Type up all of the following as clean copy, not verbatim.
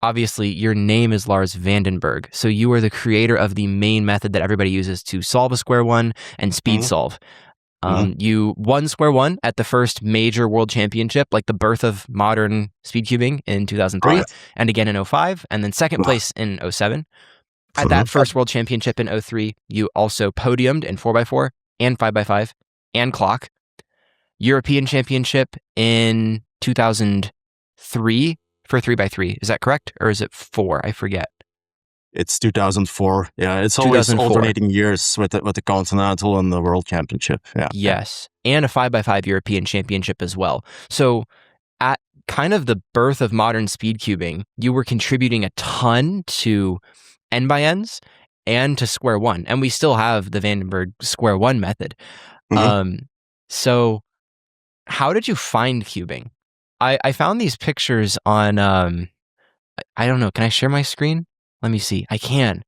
obviously your name is Lars Vandenbergh. So you are the creator of the main method that everybody uses to solve a Square-1 and speed Mhm, solve. mhm. You won Square-1 at the first major world championship, like the birth of modern speed cubing in 2003, Right. and again in 2005, and then second Right. place in 2007. At that Mhm. first world championship in 2003, you also podiumed in 4x4 and 5x5 and clock. European championship in 2003 for 3x3. Is that correct? Or is it 4? I forget. It's 2004. Yeah, it's always 2004. alternating years with the Continental and the World Championship. Yeah, yeah. Yes. And a 5x5 European championship as well. So at kind of the birth of modern speed cubing, you were contributing a ton to N by N's and to Square-1. And we still have the Vandenbergh Square-1 method. Mhm. Um, so how did you find cubing? I found these pictures on I don't know, can I share my screen? Let me see. I can.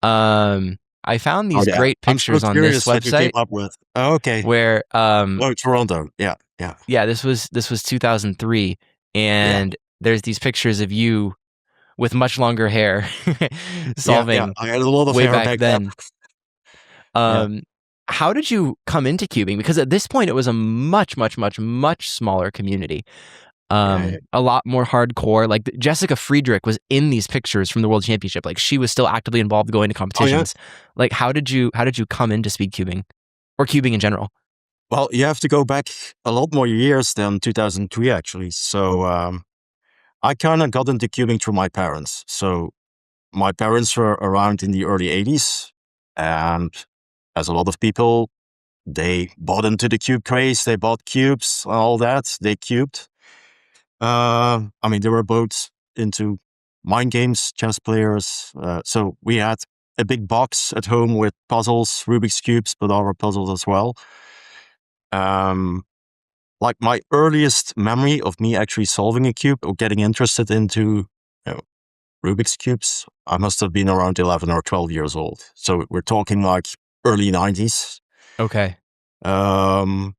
I found Oh these yeah, great I'm so pictures on this curious that you came website up with. Oh, okay. where Oh, Toronto. Yeah, yeah, yeah, this was 2003 yeah, and there's these pictures of you with much longer hair yeah, yeah. solving I had a lot of way hair back back then. then. Yeah. Um how did you come into cubing? Because at this point it was a much, much, much, much smaller community. Yeah, yeah. A lot more hardcore. Like Jessica Friedrich was in these pictures from the World Championship. Like she was still actively involved going to Oh yeah. competitions. Like how did you come into speed cubing or cubing in general? Well, you have to go back a lot more years than 2003, actually. So I kind of got into cubing through my parents. So my parents were around in the early 80s, and as a lot of people, they bought into the cube craze. They bought cubes and all that. They cubed. I mean, they were both into mind games, chess players. So we had a big box at home with puzzles, Rubik's cubes, but other puzzles as well. Um, like my earliest memory of me actually solving a cube or getting interested into you know, Rubik's cubes, I must have been around 11 or 12 years old. So we're talking like early 90s. Okay. Um,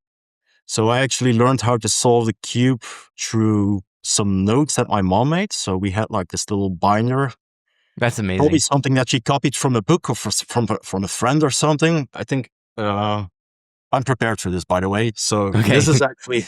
so I actually learned how to solve the cube through some notes that my mom made. So we had like this little binder, That's probably amazing. something that she copied from a book or from a friend or something. I think I'm prepared for this, by the way. So Okay. this is actually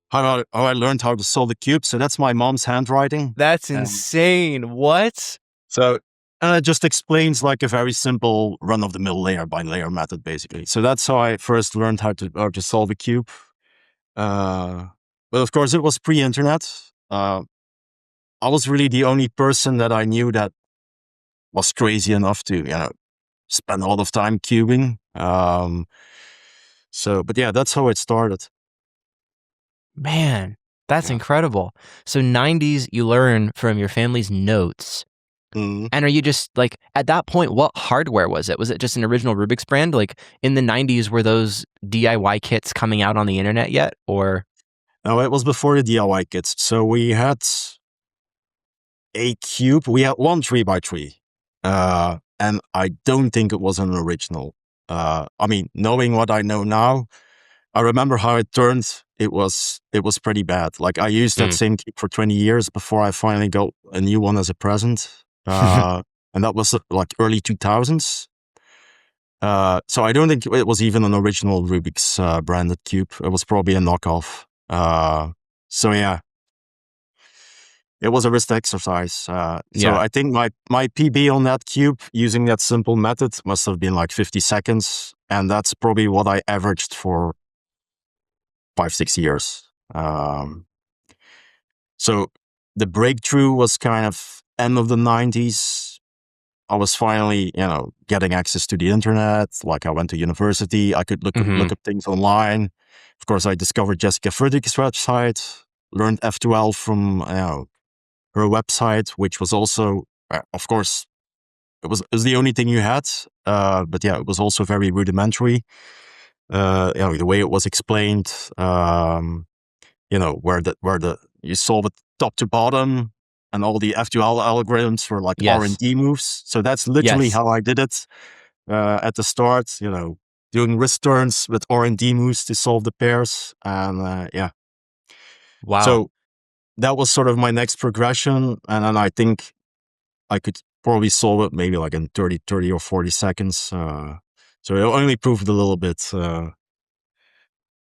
how I learned how to solve the cube. So that's my mom's handwriting. That's Um, insane. What? so it just explains like a very simple run-of-the-mill layer by layer method, basically. So that's how I first learned how to solve a cube. Uh, but of course, it was pre-internet. I was really the only person that I knew that was crazy enough to, spend a lot of time cubing. But yeah, that's how it started. Man, that's Yeah. incredible. So 90s you learn from your family's notes. Mhm. And are you just like at that point what hardware was it? Was it just an original Rubik's brand? Like in the 90s were those DIY kits coming out on the internet yet or No, it was before the DIY kits. So we had a cube. We had one 3x3. And I don't think it was an original. I mean, knowing what I know now, I remember how it turned. It was pretty bad. Like I used that Mm. same cube for 20 years before I finally got a new one as a present. And that was like early 2000s. So I don't think it was even an original Rubik's branded cube. It was probably a knockoff. So yeah, it was a wrist exercise. So Yeah. I think my PB on that cube using that simple method must have been like 50 seconds. And that's probably what I averaged for 5, 6 years. Um, so the breakthrough was kind of end of the 90s. I was finally, getting access to the internet. Like I went to university, I could look Mhm. up things online. Of course, I discovered Jessica Friedrich's website, learned F2L from her website, which was also, of course, it was the only thing you had. But yeah, it was also very rudimentary. The way it was explained, where you solve it top to bottom, and all the F2L algorithms were like R and Yes. D moves. So that's literally Yes. how I did it at the start. Doing wrist turns with R and D moves to solve the pairs, and yeah. Wow. So that was sort of my next progression. And then I think I could probably solve it maybe like in 30 or 40 seconds. So it only improved a little bit.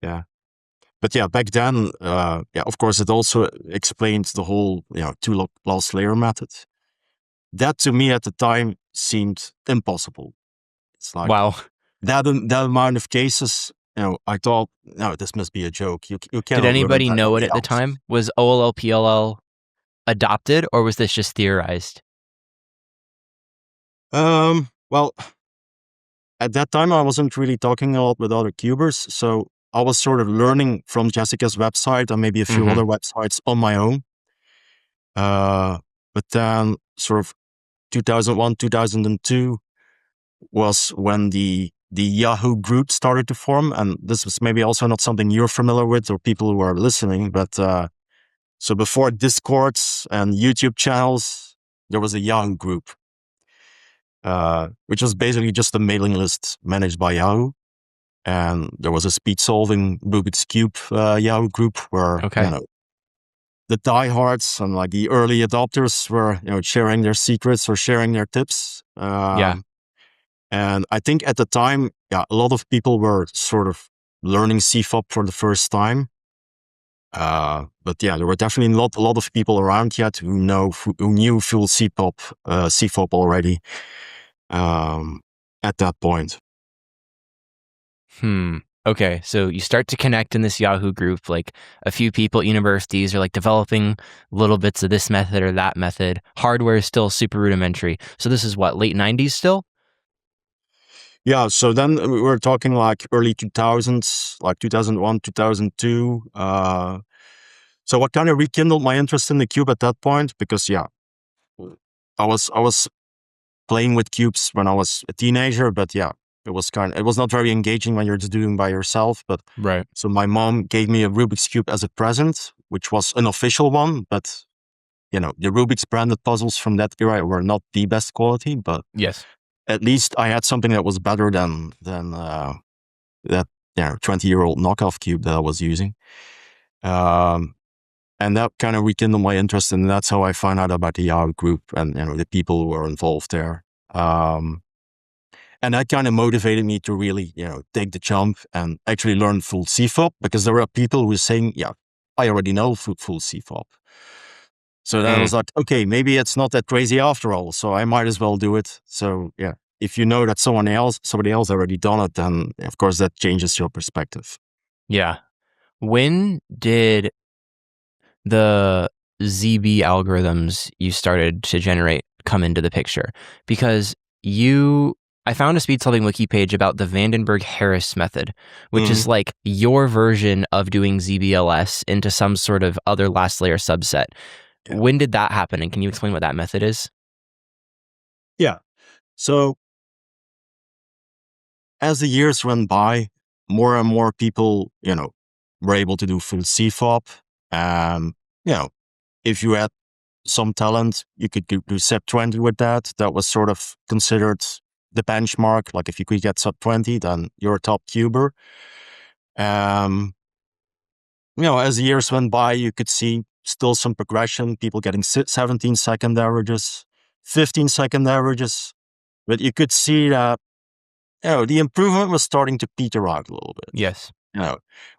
Yeah. But yeah, back then, yeah, of course, it also explains the whole, two last layer method. That to me at the time seemed impossible. It's like Wow. that amount of cases, I thought, no, this must be a joke. You Did cannot learn anybody that know it many at the hours. time? Was OLLPLL adopted, or was this just theorized? Well, at that time, I wasn't really talking a lot with other cubers, so I was sort of learning from Jessica's website and maybe a few Mm-hmm. other websites on my own. But then, sort of 2001, 2002 was when the Yahoo group started to form, and this was maybe also not something you're familiar with or people who are listening. But so before Discords and YouTube channels, there was a Yahoo group, which was basically just a mailing list managed by Yahoo. And there was a speed solving Rubik's Cube Yahoo group where, Okay. the diehards and like the early adopters were, sharing their secrets or sharing their tips. Yeah. And I think at the time, yeah, a lot of people were sort of learning CFOP for the first time. But yeah, there were definitely not a lot of people around yet who knew full CFOP already at that point. Okay, so you start to connect in this Yahoo group, like a few people at universities are like developing little bits of this method or that method. Hardware is still super rudimentary. So this is what, late 90s still? Yeah, so then we were talking like early 2000s, like 2001, 2002. So what kind of rekindled my interest in the cube at that point? Because yeah, I was playing with cubes when I was a teenager, but yeah, it was not very engaging when you're just doing by yourself. But Right. so my mom gave me a Rubik's Cube as a present, which was an official one, but the Rubik's branded puzzles from that era were not the best quality, but Yes. at least I had something that was better than that 20-year-old knockoff cube that I was using. Um, and that kind of rekindled my interest, and that's how I found out about the Yahoo group and the people who were involved there. And that kind of motivated me to really, take the jump and actually learn full CFOP, because there were people who were saying, yeah, I already know full CFOP. So then I was like, okay, maybe it's not that crazy after all. So I might as well do it. So yeah, if you know that somebody else already done it, then of course that changes your perspective. Yeah. When did the ZB algorithms you started to generate come into the picture? Because I found a speed solving wiki page about the Vandenbergh-Harris method, which is like your version of doing ZBLS into some sort of other last layer subset. Yeah. When did that happen? And can you explain what that method is? Yeah. So as the years went by, more and more people, were able to do full CFOP. And, if you had some talent, you could do sub 20 with that. That was sort of considered the benchmark. Like if you could get sub 20, then you're a top cuber. As the years went by, you could see still some progression, people getting 17-second averages, 15-second averages. But you could see that, the improvement was starting to peter out a little bit. Yes.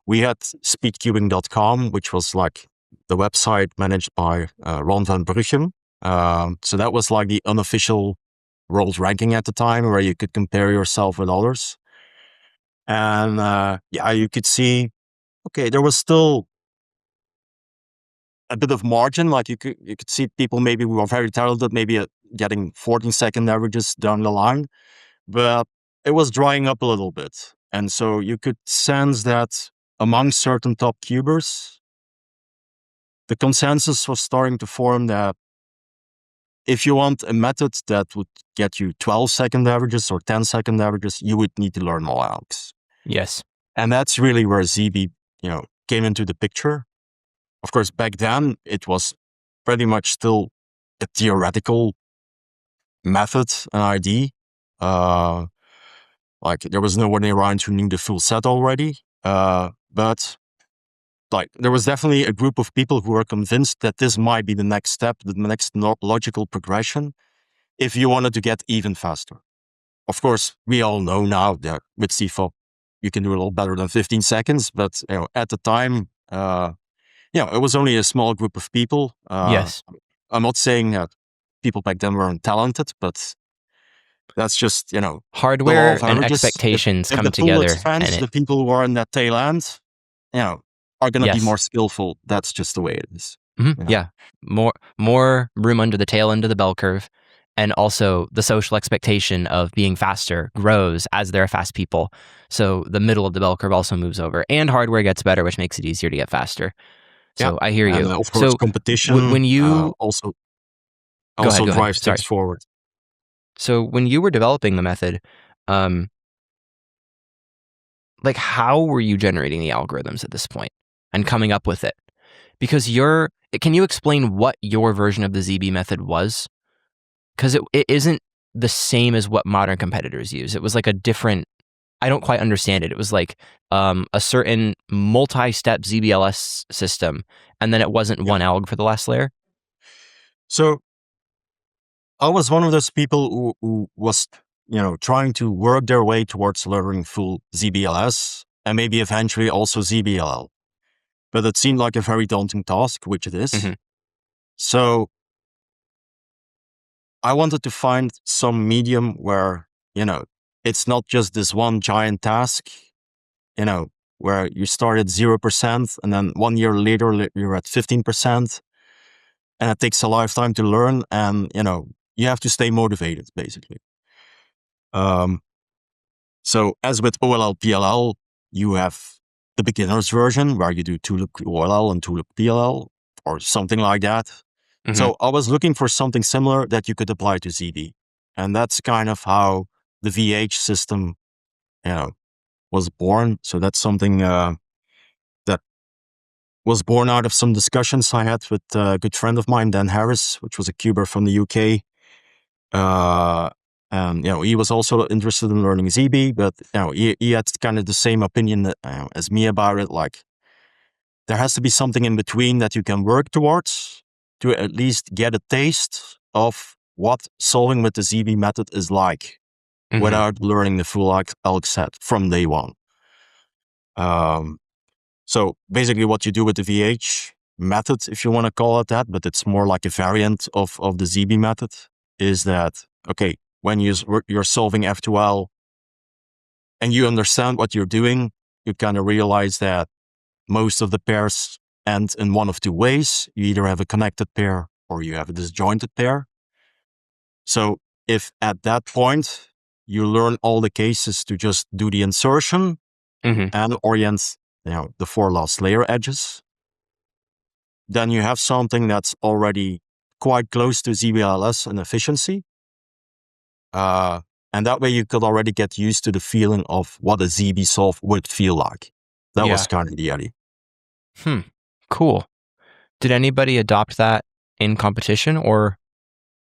We had speedcubing.com, which was like the website managed by Ron Vandenbergh. So that was like the unofficial world ranking at the time, where you could compare yourself with others. And you could see, okay, there was still a bit of margin. Like you could see people maybe who are very talented, maybe getting 14-second averages down the line, but it was drying up a little bit. And so you could sense that among certain top cubers, the consensus was starting to form that if you want a method that would get you 12-second averages or 10-second averages, you would need to learn more algs. Yes. And that's really where ZB, came into the picture. Of course, back then it was pretty much still a theoretical method, an ID. Like there was no one around who knew the full set already. But like there was definitely a group of people who were convinced that this might be the next step, the next logical progression, if you wanted to get even faster. Of course, we all know now that with CFOP, you can do a little better than 15 seconds. But at the time, it was only a small group of people. Yes. I'm not saying that people back then weren't talented, but that's just, the law Hardware of and averages. expectations If come the pool together, and expands, it the people who are in that tail end, are going to be yes. more skillful. That's just the way it is. Yeah, more room under the tail end of the bell curve, and also the social expectation of being faster grows as there are fast people. So the middle of the bell curve also moves over, and hardware gets better, which makes it easier to get faster. So I hear And you. of course, So competition when you also go ahead, drives sorry. things forward. So when you were developing the method, like how were you generating the algorithms at this point and coming up with it? Because can you explain what your version of the ZB method was? Because it isn't the same as what modern competitors use. It was like a different, I don't quite understand it. It was like a certain multi-step ZBLS system, and then it wasn't one alg for the last layer. So I was one of those people who was, trying to work their way towards learning full ZBLS and maybe eventually also ZBLL. But it seemed like a very daunting task, which it is. Mm-hmm. So I wanted to find some medium where, it's not just this one giant task, where you start at 0% and then 1 year later you're at 15%. And it takes a lifetime to learn. And, you have to stay motivated, basically. So as with OLL, PLL, you have the beginner's version where you do 2-loop OLL and 2-loop PLL or something like that. Mm-hmm. So I was looking for something similar that you could apply to ZB. And that's kind of how the VH system, was born. So that's something that was born out of some discussions I had with a good friend of mine, Dan Harris, which was a cuber from the UK. And he was also interested in learning ZB, but he had kind of the same opinion as me about it. Like there has to be something in between that you can work towards to at least get a taste of what solving with the ZB method is like, without learning the full alg set from day one. So basically, what you do with the VH method, if you want to call it that, but it's more like a variant of the ZB method, is that okay? When you're solving F2L and you understand what you're doing, you kind of realize that most of the pairs end in one of two ways. You either have a connected pair or you have a disjointed pair. So if at that point you learn all the cases to just do the insertion and orient, the 4 last layer edges, then you have something that's already quite close to ZBLS in efficiency. And that way you could already get used to the feeling of what a ZB solve would feel like. That was kind of the idea. Cool. Did anybody adopt that in competition, or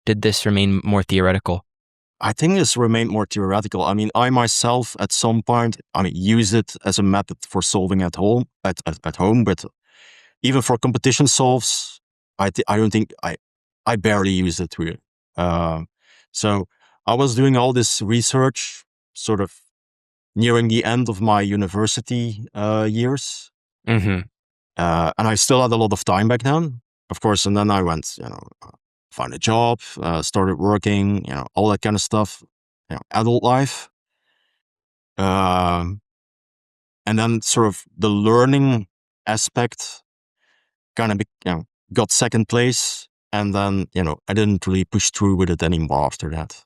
did this remain more theoretical? I think this remained more theoretical. I mean, I myself at some point, use it as a method for solving at home, at home, but even for competition solves, I don't think I barely use it really. So I was doing all this research sort of nearing the end of my university years. And I still had a lot of time back then, of course. And then I went, find a job, started working, all that kind of stuff, adult life. And then sort of the learning aspect kind of got second place. And then, I didn't really push through with it anymore after that.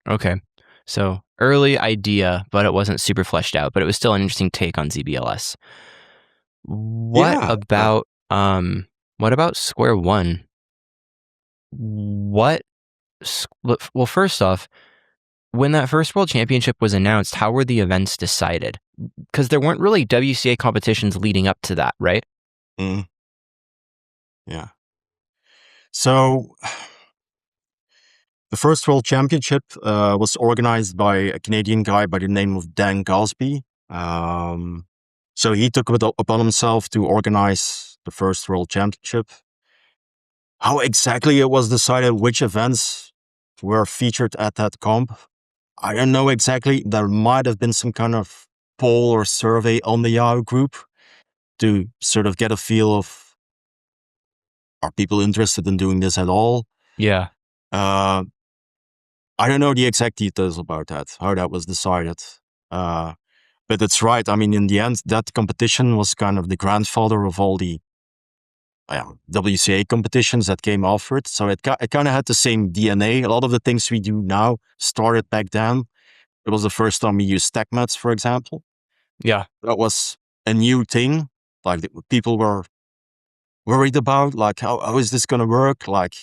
Okay. So early idea, but it wasn't super fleshed out, but it was still an interesting take on ZBLS. What about Square-1? Well, first off, when that first World Championship was announced, how were the events decided? Because there weren't really WCA competitions leading up to that, right? Yeah. So the first World Championship was organized by a Canadian guy by the name of Dan Gosby. So So he took it upon himself to organize the first World Championship. How exactly it was decided which events were featured at that comp, I don't know exactly. There might have been some kind of poll or survey on the Yahoo group to sort of get a feel of, are people interested in doing this at all? Yeah. I don't know the exact details about that, how that was decided. But it's right. I mean, in the end, that competition was kind of the grandfather of all the WCA competitions that came after it. So it kind of had the same DNA. A lot of the things we do now started back then. It was the first time we used stack mats, for example. Yeah. That was a new thing. Like people were worried about, like, how is this going to work? Like,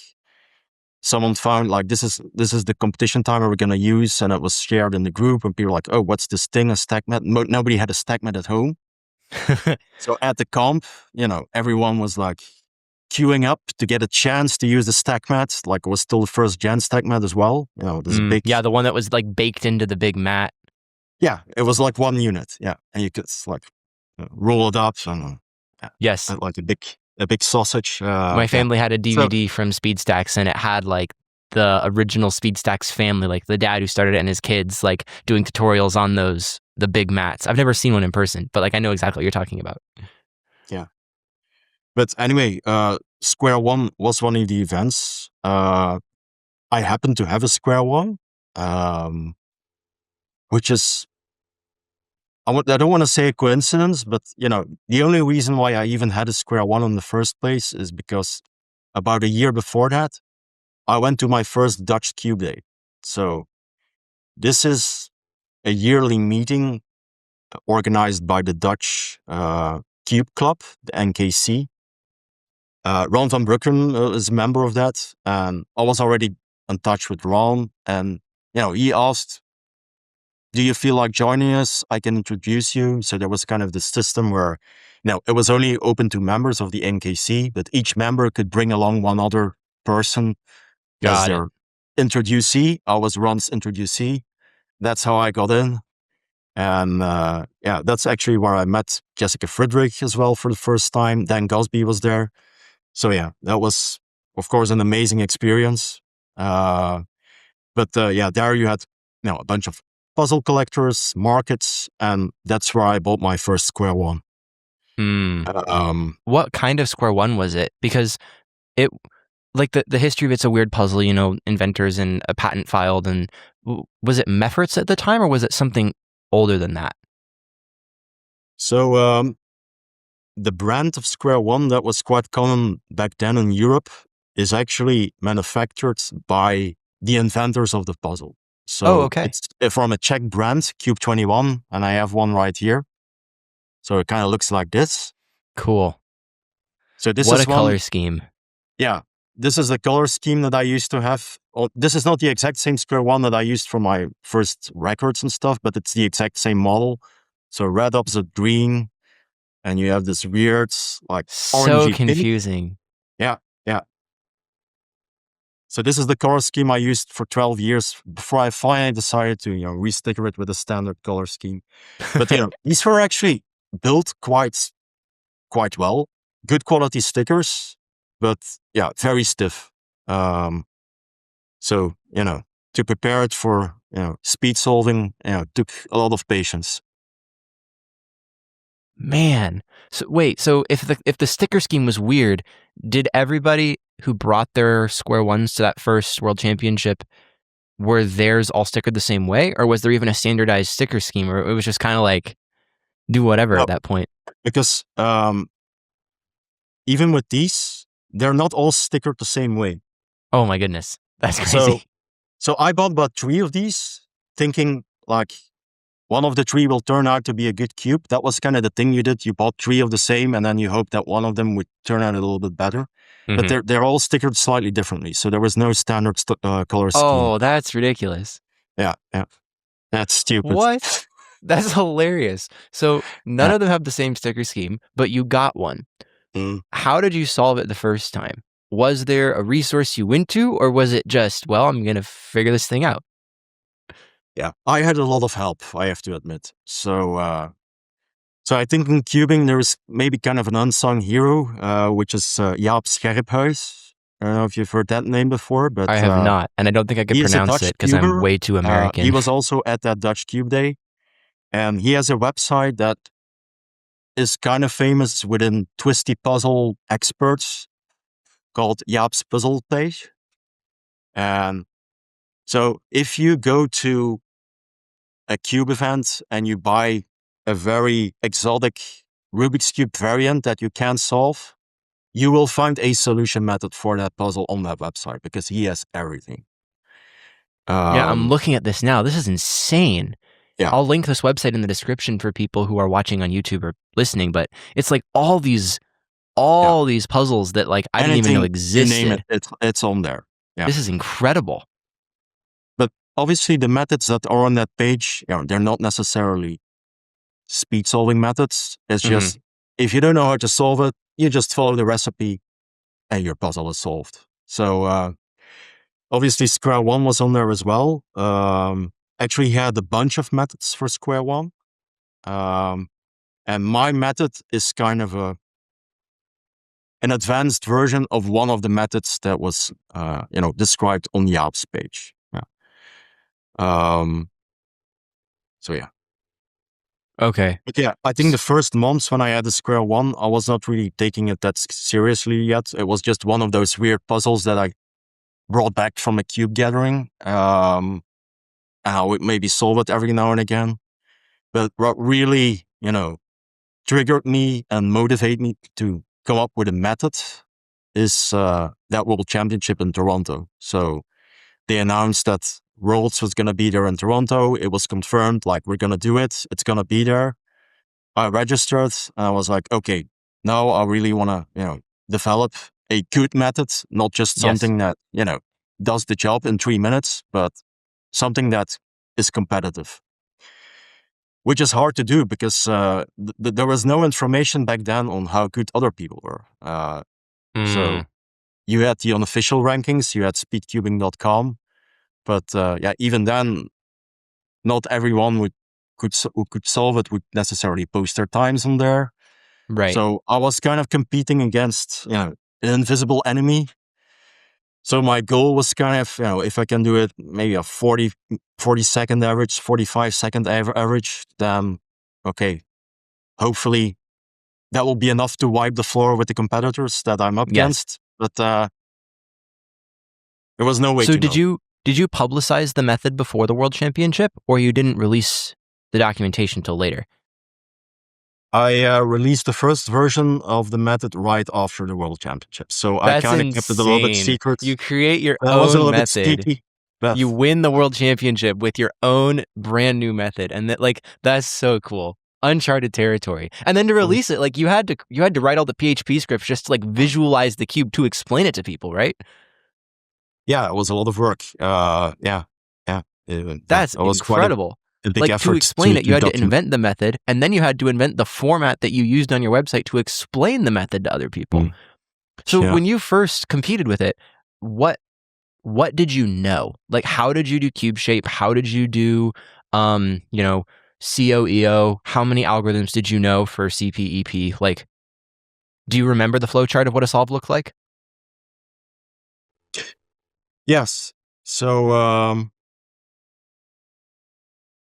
someone found like this is the competition timer we're going to use, and it was shared in the group, and people were like, oh, what's this thing, a stack mat? Nobody had a stack mat at home. So at the comp, everyone was like queuing up to get a chance to use the stack mat. Like, it was still the first gen stack mat as well. This big, the one that was like baked into the big mat. Yeah, it was like one unit. Yeah, and you could like roll it up and yes, like a big sausage. My family had a DVD from SpeedStacks, and it had like the original SpeedStacks family, like the dad who started it and his kids, like doing tutorials on the big mats. I've never seen one in person, but like I know exactly what you're talking about. Yeah. But anyway, Square-1 was one of the events. I happened to have a Square-1, which is, I don't want to say a coincidence, but the only reason why I even had a Square-1 in the first place is because about a year before that, I went to my first Dutch Cube Day. So this is a yearly meeting organized by the Dutch Cube Club, the NKC. Ron van Brucken is a member of that, and I was already in touch with Ron, and he asked, do you feel like joining us? I can introduce you. So there was kind of the system where it was only open to members of the NKC, but each member could bring along one other person as their introducee. I was Ron's introducee. That's how I got in. And that's actually where I met Jessica Friedrich as well for the first time. Dan Gosby was there. So that was, of course, an amazing experience. But there you had a bunch of puzzle collectors, markets, and that's where I bought my first Square-1. What kind of Square-1 was it? Because it, like the history of it's a weird puzzle, inventors and a patent filed, and was it Meffert's at the time, or was it something older than that? So the brand of Square-1 that was quite common back then in Europe is actually manufactured by the inventors of the puzzle. So it's from a Czech brand, Cube 21, and I have one right here. So it kind of looks like this. Cool. So this is a color scheme. Yeah, this is the color scheme that I used to have. This is not the exact same Square-1 that I used for my first records and stuff, but it's the exact same model. So red opposite green, and you have this weird, like, orangey confusing. Pink. Yeah. So this is the color scheme I used for 12 years before I finally decided to, resticker it with a standard color scheme. But, these were actually built quite well. Good quality stickers, but very stiff. So, to prepare it for, speed solving, took a lot of patience. Man. So wait, so if the sticker scheme was weird, did everybody who brought their Square-1s to that first World Championship, were theirs all stickered the same way? Or was there even a standardized sticker scheme, or it was just kind of like do whatever at that point? Because even with these, they're not all stickered the same way. Oh my goodness. That's crazy. So I bought about 3 of these, thinking like one of the 3 will turn out to be a good cube. That was kind of the thing you did. You bought 3 of the same, and then you hoped that one of them would turn out a little bit better. Mm-hmm. But they're all stickered slightly differently. So there was no standard color scheme. Oh, that's ridiculous. Yeah. That's stupid. What? That's hilarious. So none of them have the same sticker scheme, but you got one. How did you solve it the first time? Was there a resource you went to, or was it just, well, I'm going to figure this thing out? Yeah, I had a lot of help, I have to admit. So So I think in cubing, there's maybe kind of an unsung hero, which is Jaap. I don't know if you've heard that name before, but I have not, and I don't think I could he is a pronounce Dutch it because I'm cuber. way too He American. was also at that Dutch Cube Day, and he has a website that is kind of famous within twisty puzzle experts called Jaap's Puzzle Page. And so if you go to a cube event and you buy a very exotic Rubik's Cube variant that you can't solve, you will find a solution method for that puzzle on that website because he has everything. Yeah, I'm looking at this now. This is insane. Yeah. I'll link this website in the description for people who are watching on YouTube or listening, but it's like all these puzzles that like I didn't even know existed. You name it, it's on there. Yeah. This is incredible. But obviously the methods that are on that page, they're not necessarily speed solving methods. It's just, if you don't know how to solve it, you just follow the recipe and your puzzle is solved. So, obviously Square-1 was on there as well. Actually he had a bunch of methods for Square-1. And my method is kind of an advanced version of one of the methods that was, described on Jaap's page. Yeah. So yeah. Okay. But yeah, I think the first months when I had the Square-1, I was not really taking it that seriously yet. It was just one of those weird puzzles that I brought back from a cube gathering. And I would maybe solve it every now and again. But what really, triggered me and motivated me to come up with a method is that World Championship in Toronto. So they announced that Worlds was going to be there in Toronto. It was confirmed, like, we're going to do it. It's going to be there. I registered and I was like, okay, now I really want to, develop a good method, not just something that, does the job in 3 minutes, but something that is competitive. Which is hard to do because there was no information back then on how good other people were. So you had the unofficial rankings, you had speedcubing.com, but even then, not everyone who could solve it would necessarily post their times on there. Right. So I was kind of competing against, an invisible enemy. So my goal was kind of, if I can do it, maybe a 40 second average, 45 second average, then okay, hopefully that will be enough to wipe the floor with the competitors that I'm up against. But there was no way to know. So did you publicize the method before the World Championship, or you didn't release the documentation till later? I released the first version of the method right after the World Championship. So That's I kind of kept it a little bit secret. You create your That was a own little method. bit sneaky. You win the World Championship with your own brand new method, and that's so cool. Uncharted territory. And then to release it, like you had to write all the PHP scripts just to like visualize the cube to explain it to people, right? Yeah, it was a lot of work. That's incredible. A big like effort to explain it, you had to document. invent the method, and then you had to invent the format that you used on your website to explain the method to other people. So when you first competed with it, what did you know? Like, how did you do cube shape? How did you do, COEO? How many algorithms did you know for CPEP? Like, do you remember the flowchart of what a solve looked like? Yes. So,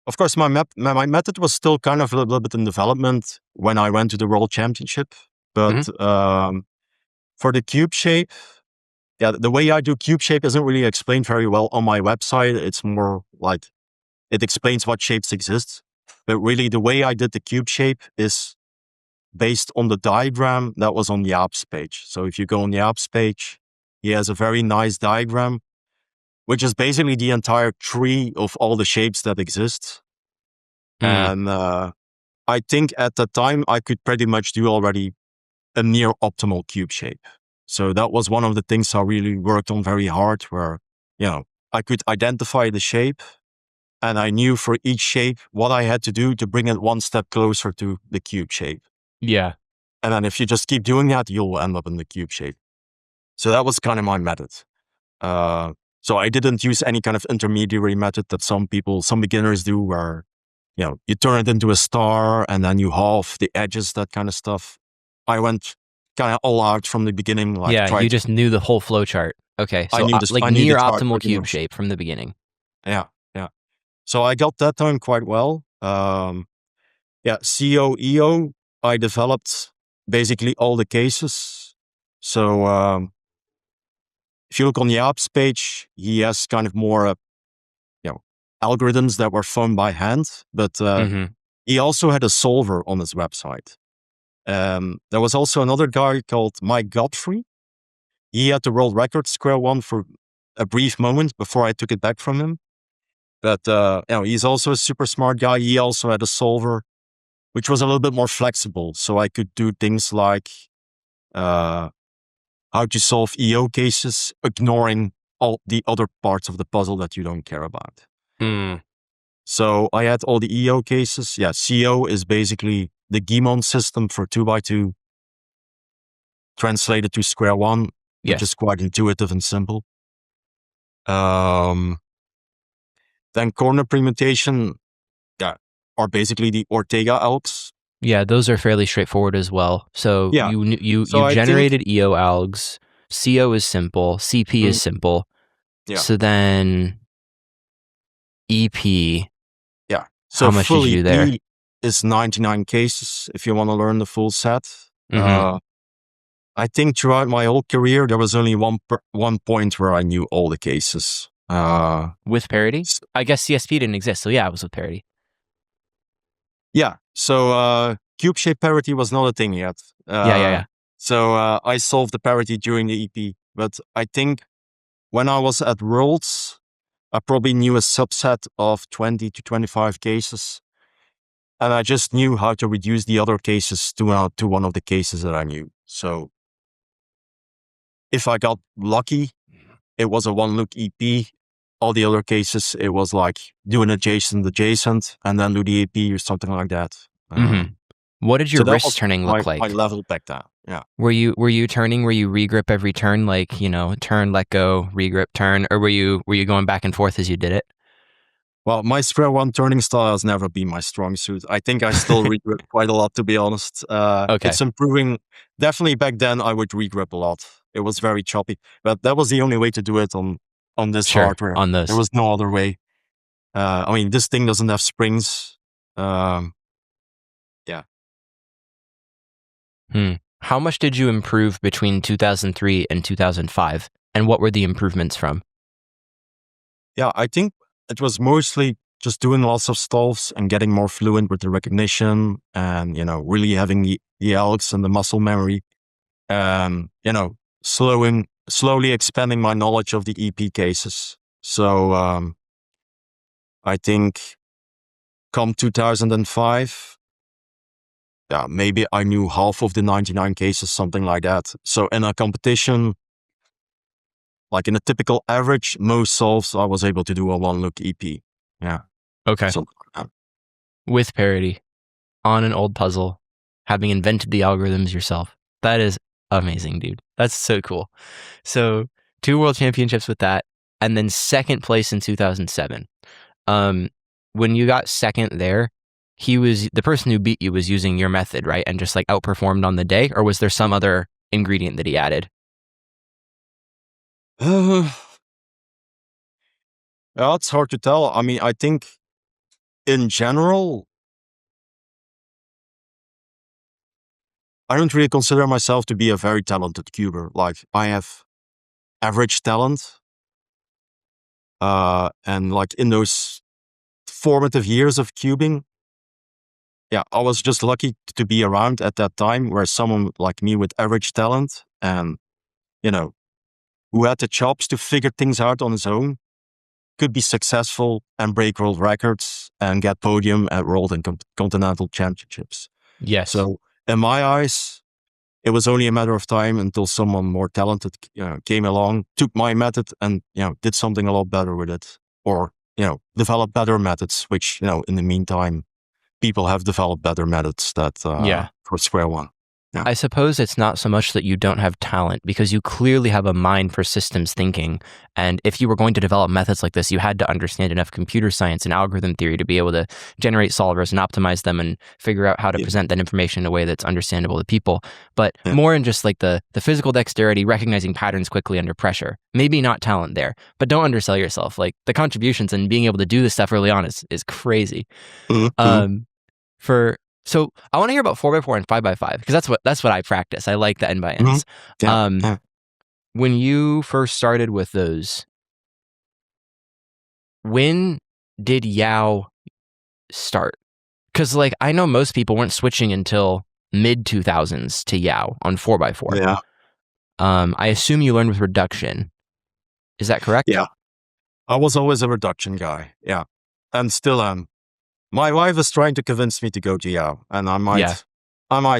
of course, my method was still kind of a little bit in development when I went to the World Championship. But for the cube shape, the way I do cube shape isn't really explained very well on my website. It's more like it explains what shapes exist. But really, the way I did the cube shape is based on the diagram that was on Jaap's page. So if you go on Jaap's page, he has a very nice diagram, which is basically the entire tree of all the shapes that exist. And I think at the time I could pretty much do already a near optimal cube shape. So that was one of the things I really worked on very hard, where, I could identify the shape and I knew for each shape what I had to do to bring it one step closer to the cube shape. Yeah. And then if you just keep doing that, you'll end up in the cube shape. So that was kind of my method. So I didn't use any kind of intermediary method that some beginners do, where you turn it into a star and then you halve the edges, that kind of stuff. I went kind of all out from the beginning. Like, Yeah, you just knew the whole flow chart. Okay, so like I knew the near chart optimal pretty cube much. shape from the beginning. Yeah, yeah. So I got that done quite well. CO, EO, I developed basically all the cases. So if you look on Jaap's page, he has kind of more, algorithms that were found by hand, but he also had a solver on his website. There was also another guy called Mike Godfrey. He had the world record Square-1 for a brief moment before I took it back from him. But he's also a super smart guy. He also had a solver, which was a little bit more flexible. So I could do things like how to solve EO cases, ignoring all the other parts of the puzzle that you don't care about. So I had all the EO cases. Yeah, CO is basically the Guimond system for 2x2 translated to Square-1, which is quite intuitive and simple. Then corner permutation, are basically the Ortega algs. Yeah, those are fairly straightforward as well. So you generated EO algs. CO is simple. CP is simple. Yeah. So then EP. Yeah. So how much did you do there? Is 99 cases if you want to learn the full set. I think throughout my whole career, there was only one point where I knew all the cases. With parity? I guess CSP didn't exist. So yeah, it was with parity. Yeah. So cube shape parity was not a thing yet. Yeah. So I solved the parity during the EP. But I think when I was at Worlds, I probably knew a subset of 20 to 25 cases. And I just knew how to reduce the other cases to one of the cases that I knew. So if I got lucky, it was a one-look EP. All the other cases, it was like do an adjacent, and then do the EP or something like that. What did your wrist turning look like? My level back then. Yeah. Were you turning? Were you regrip every turn, like turn, let go, regrip, turn, or were you going back and forth as you did it? Well, my Square-1 turning style has never been my strong suit. I think I still regrip quite a lot, to be honest. Okay. It's improving. Definitely back then, I would regrip a lot. It was very choppy, but that was the only way to do it on this hardware. On this. There was no other way. I mean, this thing doesn't have springs. Yeah. How much did you improve between 2003 and 2005? And what were the improvements from? Yeah, I think it was mostly just doing lots of stalls and getting more fluent with the recognition and, really having the algs and the muscle memory. Slowly expanding my knowledge of the EP cases. So I think come 2005, maybe I knew half of the 99 cases, something like that. So in a competition, like in a typical average, most solves I was able to do a one-look EP. Yeah. Okay. So, with parity, on an old puzzle, having invented the algorithms yourself. That is amazing, dude. That's so cool. So 2 world championships with that, and then second place in 2007. When you got second there, the person who beat you was using your method, right? And just like outperformed on the day, or was there some other ingredient that he added? It's hard to tell. I mean, I think in general, I don't really consider myself to be a very talented cuber. Like, I have average talent. And like in those formative years of cubing, I was just lucky to be around at that time where someone like me with average talent and, who had the chops to figure things out on his own could be successful and break world records and get podium at world and continental championships. Yes. So in my eyes, it was only a matter of time until someone more talented came along, took my method and, did something a lot better with it, or, developed better methods, which, in the meantime, people have developed better methods that for Square-1. I suppose it's not so much that you don't have talent, because you clearly have a mind for systems thinking. And if you were going to develop methods like this, you had to understand enough computer science and algorithm theory to be able to generate solvers and optimize them and figure out how to present that information in a way that's understandable to people. But more in just like the physical dexterity, recognizing patterns quickly under pressure. Maybe not talent there, but don't undersell yourself. Like the contributions and being able to do this stuff early on is crazy. So I want to hear about 4x4 and 5x5, because that's what I practice. I like the N by Ns. When you first started with those, when did Yao start? Because like I know most people weren't switching until mid 2000s to Yao on 4x4. Yeah. I assume you learned with reduction. Is that correct? Yeah. I was always a reduction guy. Yeah, and still am. My wife is trying to convince me to go to Yao, and I might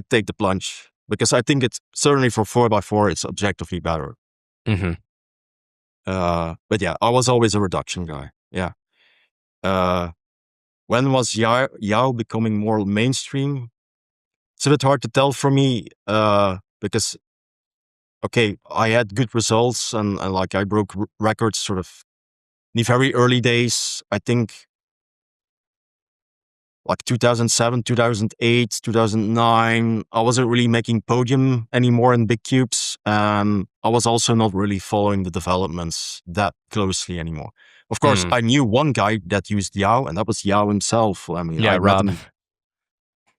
take the plunge, because I think it's certainly for 4x4, it's objectively better. But yeah, I was always a reduction guy. Yeah. When was Yao becoming more mainstream? It's a bit hard to tell for me, because, okay, I had good results and like I broke records sort of in the very early days. I think like 2007, 2008, 2009, I wasn't really making podium anymore in big cubes. I was also not really following the developments that closely anymore. Of course, I knew one guy that used Yao, and that was Yao himself. I mean, I met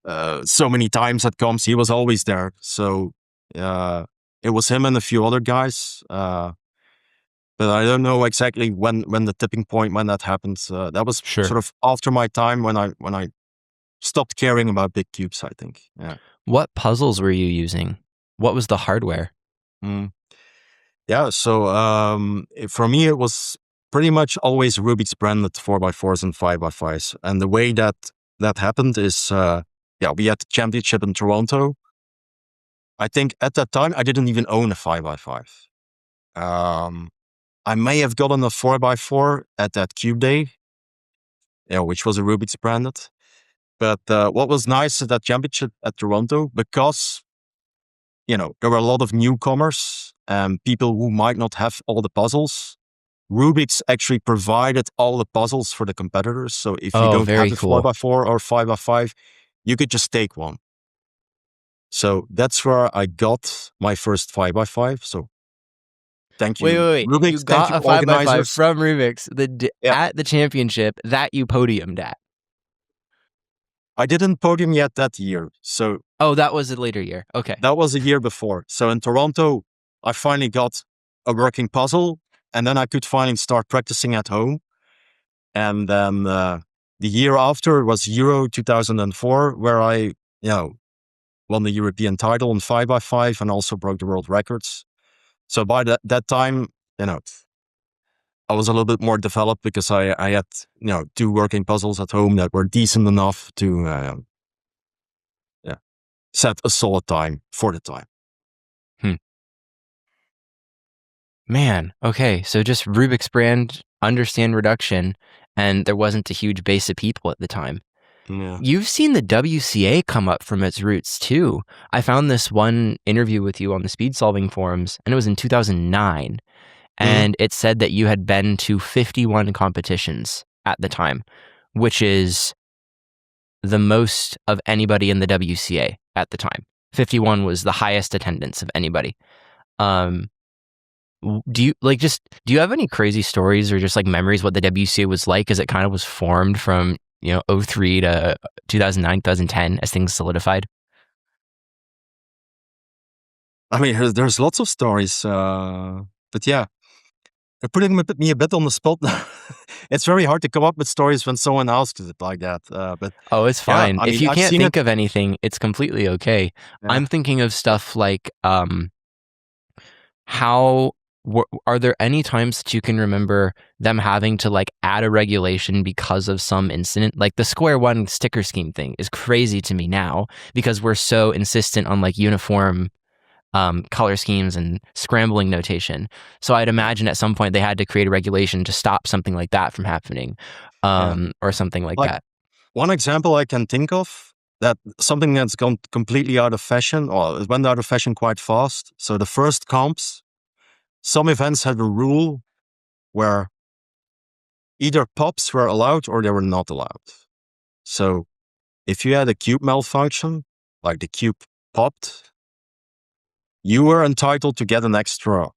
him so many times at comps. He was always there. So it was him and a few other guys. But I don't know exactly when the tipping point, when that happened. That was sort of after my time when I stopped caring about big cubes, I think. Yeah. What puzzles were you using? What was the hardware? Yeah, so for me, it was pretty much always Rubik's branded 4x4s and 5x5s. And the way that happened is, we had the championship in Toronto. I think at that time, I didn't even own a 5x5. I may have gotten a 4x4 at that Cube Day, which was a Rubik's branded. But what was nice at that championship at Toronto, because, there were a lot of newcomers and people who might not have all the puzzles, Rubik's actually provided all the puzzles for the competitors. So if you don't have a 4x4 or 5x5, you could just take one. So that's where I got my first 5x5. So thank you. Wait. Rubik's, you got a 5x5 from Rubik's at the championship that you podiumed at. I didn't podium yet that year. So that was a later year. Okay. That was a year before. So in Toronto, I finally got a working puzzle, and then I could finally start practicing at home. And then the year after was Euro 2004, where I, won the European title on 5x5 and also broke the world records. So by that time, I was a little bit more developed, because I had, 2 working puzzles at home that were decent enough to, set a solid time for the time. Man, okay. So just Rubik's brand, understand reduction, and there wasn't a huge base of people at the time. Yeah. You've seen the WCA come up from its roots too. I found this one interview with you on the speed solving forums, and it was in 2009. And it said that you had been to 51 competitions at the time, which is the most of anybody in the WCA at the time. 51 was the highest attendance of anybody. Do you have any crazy stories or just like memories what the WCA was like as it kind of was formed from 03 to 2009, 2010 as things solidified? I mean, there's lots of stories, but yeah, you're putting me a bit on the spot now. It's very hard to come up with stories when someone asks it like that. But it's fine. Yeah, if you can't think of anything, it's completely okay. Yeah. I'm thinking of stuff like are there any times that you can remember them having to like add a regulation because of some incident? Like the Square-1 sticker scheme thing is crazy to me now, because we're so insistent on like uniform color schemes and scrambling notation. So I'd imagine at some point they had to create a regulation to stop something like that from happening, or something like that. One example I can think of something that's gone completely out of fashion, or it went out of fashion quite fast. So the first comps, some events had a rule where either pops were allowed or they were not allowed. So if you had a cube malfunction, like the cube popped, you were entitled to get an extra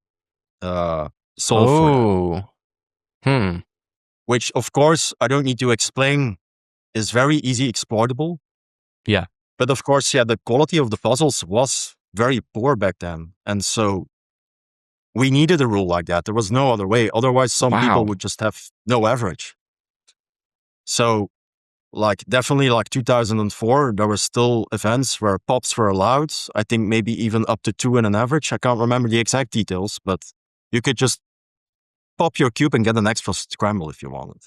solve for that. Oh. Which, of course, I don't need to explain, is very easy exploitable. Yeah. But of course, the quality of the puzzles was very poor back then. And so we needed a rule like that. There was no other way. Otherwise, some people Wow. would just have no average. So definitely 2004, there were still events where pops were allowed. I think maybe even up to 2 in an average. I can't remember the exact details, but you could just pop your cube and get an extra scramble if you wanted.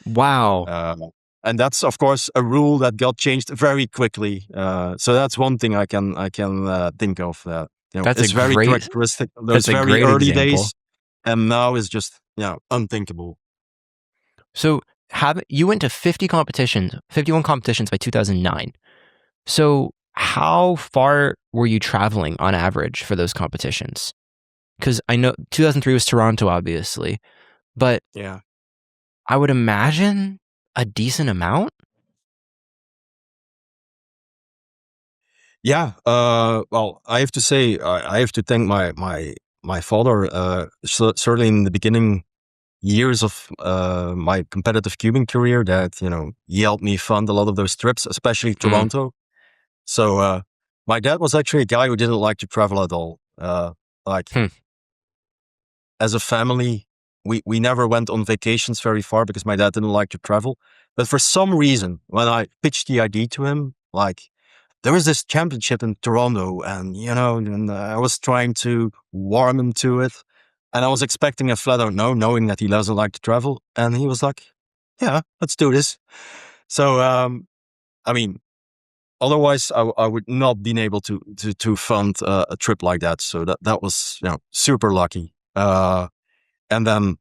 Wow. And that's, of course, a rule that got changed very quickly. So that's one thing I can think of. That's it's a very great. characteristic of those That's a very great early example. days, and now is just unthinkable. So you went to 51 competitions by 2009. So how far were you traveling on average for those competitions? Because I know 2003 was Toronto, obviously, but Yeah. I would imagine a decent amount. Yeah. Well, I have to say, I have to thank my father. Certainly in the beginning years of my competitive cubing career, that he helped me fund a lot of those trips, especially Toronto. So my dad was actually a guy who didn't like to travel at all. Like as a family, we never went on vacations very far because my dad didn't like to travel. But for some reason, when I pitched the idea to him, there was this championship in Toronto, and I was trying to warm him to it, and I was expecting a flat out no, knowing that he doesn't like to travel, and he was like, "Yeah, let's do this." So, I mean, otherwise, I would not been able to fund a trip like that. So that was super lucky. And then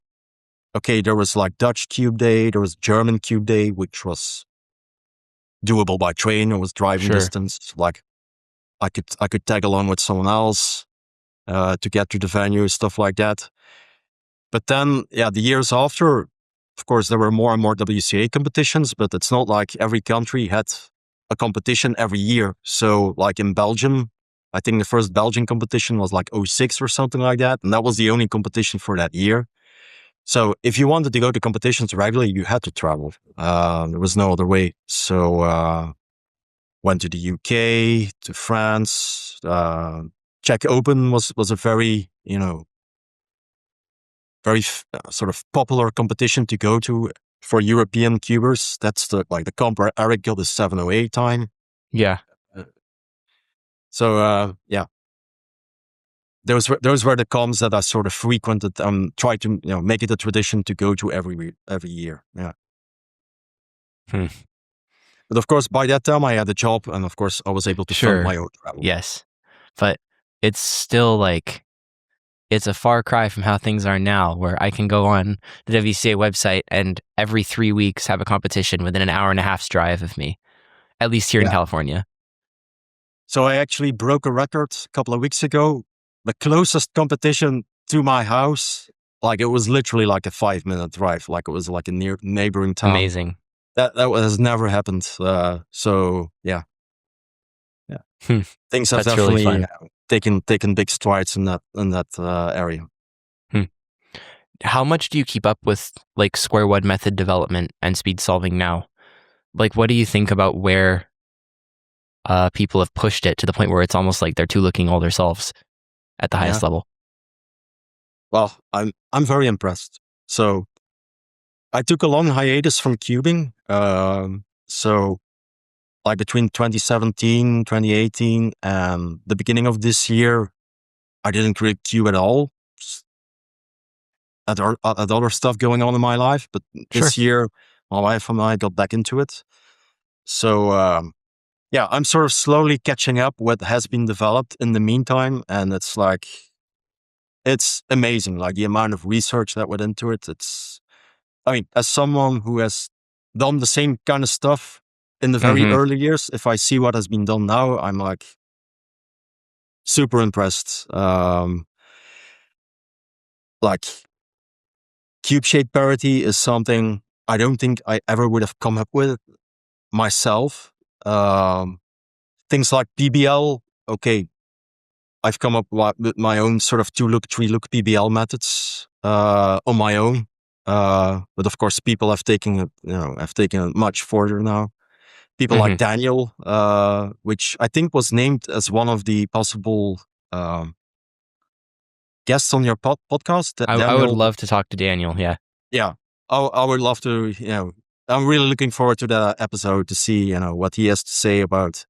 okay, there was Dutch Cube Day, there was German Cube Day, which was doable by train. It was driving Sure. distance. I could tag along with someone else to get to the venue, stuff like that. But then, the years after, of course, there were more and more WCA competitions, but it's not like every country had a competition every year. So in Belgium, I think the first Belgian competition was '06 or something like that. And that was the only competition for that year. So if you wanted to go to competitions regularly, you had to travel. There was no other way. So went to the UK, to France. Czech Open was a very, very sort of popular competition to go to for European cubers. That's the comp where Eric got his 708 time. Yeah. So those were the comps that I sort of frequented and tried to make it a tradition to go to every year. Yeah. But of course, by that time I had a job, and of course I was able to fund my own travel. Yes, but it's still it's a far cry from how things are now, where I can go on the WCA website and every 3 weeks have a competition within an hour and a half's drive of me, at least here in California. So I actually broke a record a couple of weeks ago. The closest competition to my house, it was literally a 5-minute drive. It was a neighboring town. Amazing. That has never happened. So yeah. Things have That's definitely really taken big strides in that area. How much do you keep up with Square-1 method development and speed solving now? What do you think about where people have pushed it to the point where it's almost like they're looking all themselves at the highest level? Well, I'm very impressed. So I took a long hiatus from cubing. So between 2017, 2018, and the beginning of this year, I didn't really cube at all. Had other stuff going on in my life, but this year, my wife and I got back into it. So I'm sort of slowly catching up what has been developed in the meantime, and it's amazing, the amount of research that went into it. As someone who has done the same kind of stuff in the very early years. If I see what has been done now, I'm like super impressed. Like cube shape parity is something I don't think I ever would have come up with myself. Things like PBL, okay, I've come up with my own sort of 2-look, 3-look PBL methods on my own. But of course, people have taken it much further now. People like Daniel, which I think was named as one of the possible guests on your podcast. I would love to talk to Daniel. Yeah. Yeah. I would love to, I'm really looking forward to that episode to see, what he has to say about,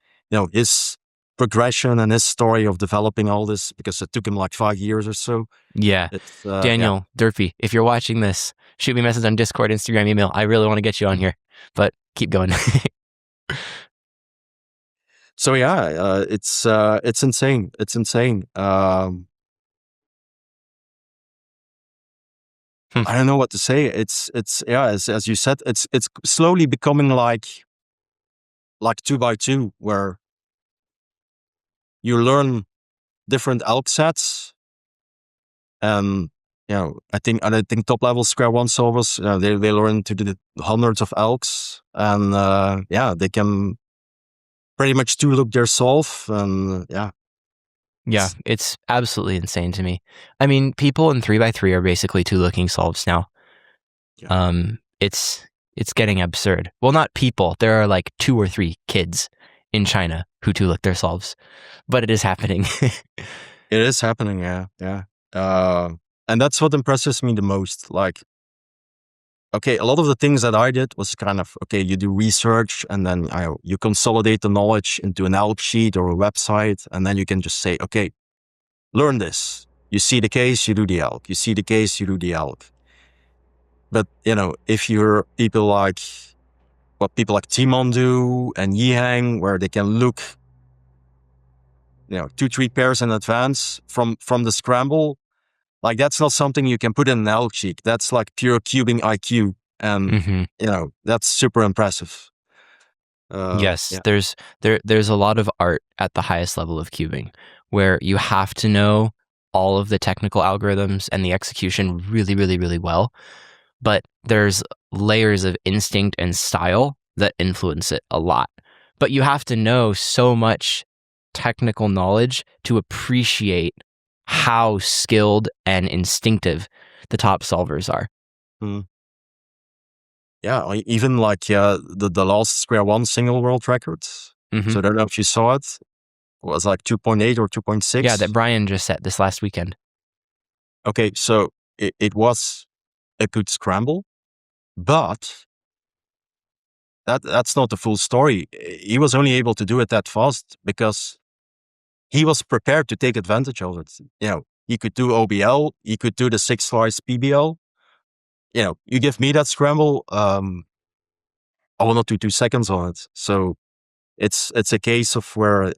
his progression and his story of developing all this, because it took him like 5 years or so. Yeah. Daniel, Durfee, if you're watching this, shoot me a message on Discord, Instagram, email. I really want to get you on here, but keep going. So yeah, it's insane. It's insane. I don't know what to say. It's as you said, it's slowly becoming like 2x2, where you learn different elk sets, and I think top level Square-1 solvers, they learn to do the hundreds of elks, and they can pretty much 2-look their solve, and yeah, it's absolutely insane to me. I mean, people in 3x3 are basically 2-looking solves now. Yeah. It's getting absurd. Well, not people. There are like 2 or 3 kids in China who 2-look their solves, but it is happening. It is happening, yeah. And that's what impresses me the most. Like, okay, a lot of the things that I did was kind of, okay, you do research, and then you consolidate the knowledge into an elk sheet or a website, and then you can just say, okay, learn this. You see the case, you do the elk. You see the case, you do the elk. But, if you're people like what people like Timon do and Yihang, where they can look, 2-3 pairs in advance from the scramble, like that's not something you can put in an elk sheet. That's like pure cubing IQ. And, that's super impressive. Yes, yeah. There's a lot of art at the highest level of cubing, where you have to know all of the technical algorithms and the execution really, really, really well. But there's layers of instinct and style that influence it a lot. But you have to know so much technical knowledge to appreciate how skilled and instinctive the top solvers are. Yeah, even like the last Square-1 single world record. So I don't know if you saw it. It was like 2.8 or 2.6. Yeah, that Brian just set this last weekend. Okay, so it was a good scramble, but that's not the full story. He was only able to do it that fast because he was prepared to take advantage of it. He could do OBL, he could do the 6-slice PBL. You give me that scramble, I will not do 2 seconds on it. So it's a case of where,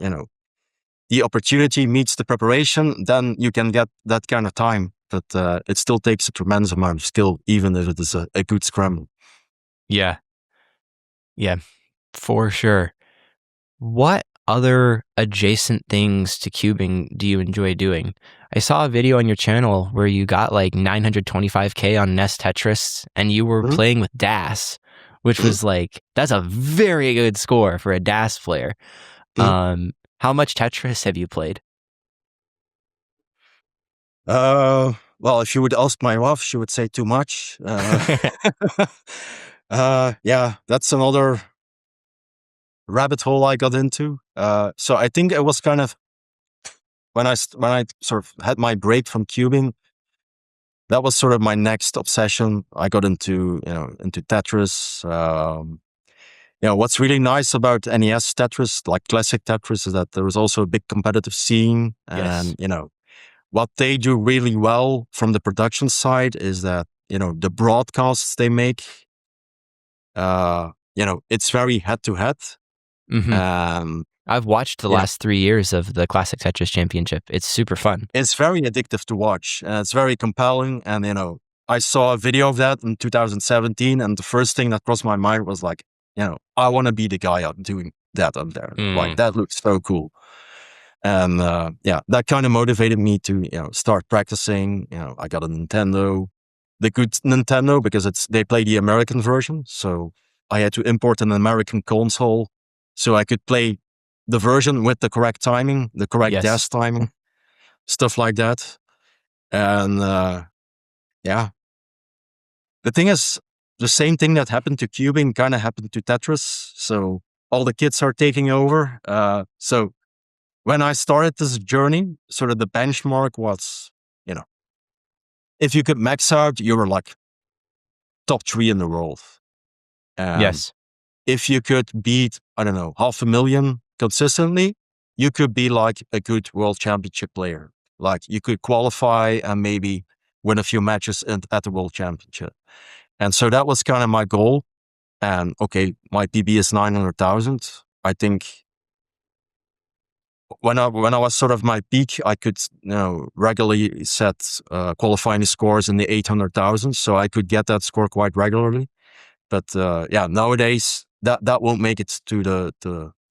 the opportunity meets the preparation, then you can get that kind of time. But it still takes a tremendous amount of skill, even if it is a good scramble. Yeah. Yeah, for sure. What other adjacent things to cubing do you enjoy doing? I saw a video on your channel where you got like 925K on Nest Tetris, and you were playing with DAS, which was like, that's a very good score for a DAS player. How much Tetris have you played? Well, if you would ask my wife, she would say too much. Yeah, that's another rabbit hole I got into. So I think it was kind of when I sort of had my break from cubing, that was sort of my next obsession. I got into Tetris. What's really nice about NES Tetris, like classic Tetris, is that there is also a big competitive scene, and what they do really well from the production side is that the broadcasts they make, it's very head to head. I've watched the last 3 years of the Classic Tetris Championship. It's super fun. It's very addictive to watch. It's very compelling. And, I saw a video of that in 2017. And the first thing that crossed my mind was like, I want to be the guy out doing that up there. Like, Mm. that looks so cool. And that kind of motivated me to start practicing. I got a Nintendo, the good Nintendo, because they play the American version. So I had to import an American console so I could play the version with the correct timing, the correct Yes. dash timing, stuff like that. And the thing is, the same thing that happened to cubing kind of happened to Tetris. So all the kids are taking over. So when I started this journey, sort of the benchmark was, if you could max out, you were like top 3 in the world. Yes. If you could beat, I don't know, 500,000 consistently, you could be like a good world championship player. Like, you could qualify and maybe win a few matches at the world championship. And so that was kind of my goal. And okay, my PB is 900,000. I think when I was sort of my peak, I could regularly set qualifying scores in the 800,000, so I could get that score quite regularly. But nowadays that won't make it to the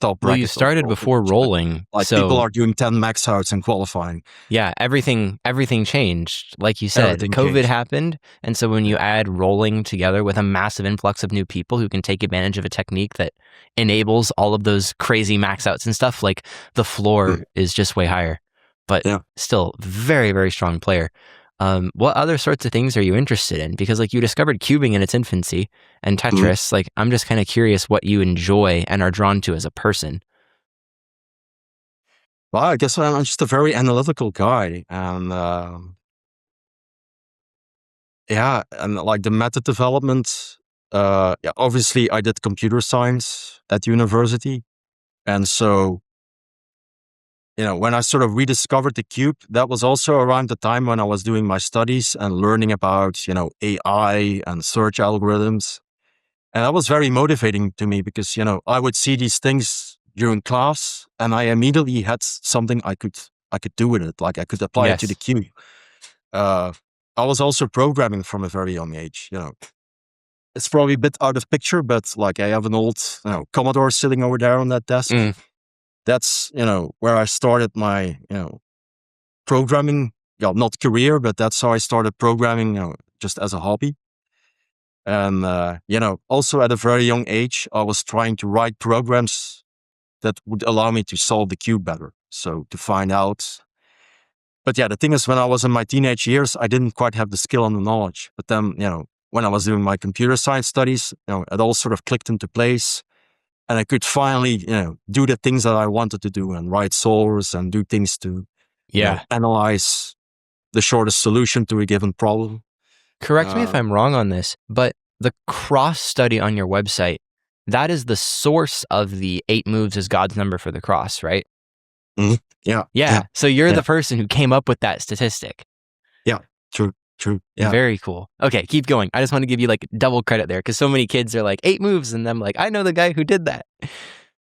top Well, you bracket of the started world before championship. rolling, Like, people so are doing 10 max outs in qualifying. yeah, everything changed. Like you said, Everything COVID changed. happened, and so when you add rolling together with a massive influx of new people who can take advantage of a technique that enables all of those crazy max outs and stuff, like, the floor is just way higher. But still, very, very strong player. What other sorts of things are you interested in? Because, like, you discovered cubing in its infancy and Tetris. Like, I'm just kind of curious what you enjoy and are drawn to as a person. Well, I guess I'm just a very analytical guy, and and like the method development. Obviously, I did computer science at university, and so when I sort of rediscovered the cube, that was also around the time when I was doing my studies and learning about AI and search algorithms, and that was very motivating to me because I would see these things during class, and I immediately had something I could do with it. Like, I could apply it to the Yes. cube. I was also programming from a very young age. It's probably a bit out of picture, but like, I have an old Commodore sitting over there on that desk. That's where I started my programming. Not career, but that's how I started programming. Just as a hobby. And also at a very young age, I was trying to write programs that would allow me to solve the cube better. So to find out. But the thing is, when I was in my teenage years, I didn't quite have the skill and the knowledge. But then, when I was doing my computer science studies, it all sort of clicked into place. And I could finally, do the things that I wanted to do and write solvers and do things to, analyze the shortest solution to a given problem. Correct me if I'm wrong on this, but the cross study on your website, that is the source of the 8 moves is God's number for the cross, right? Mm-hmm. Yeah. So you're the person who came up with that statistic. Yeah. True. Yeah. Very cool. Okay, keep going. I just want to give you like double credit there because so many kids are like 8 moves, and I'm like, I know the guy who did that.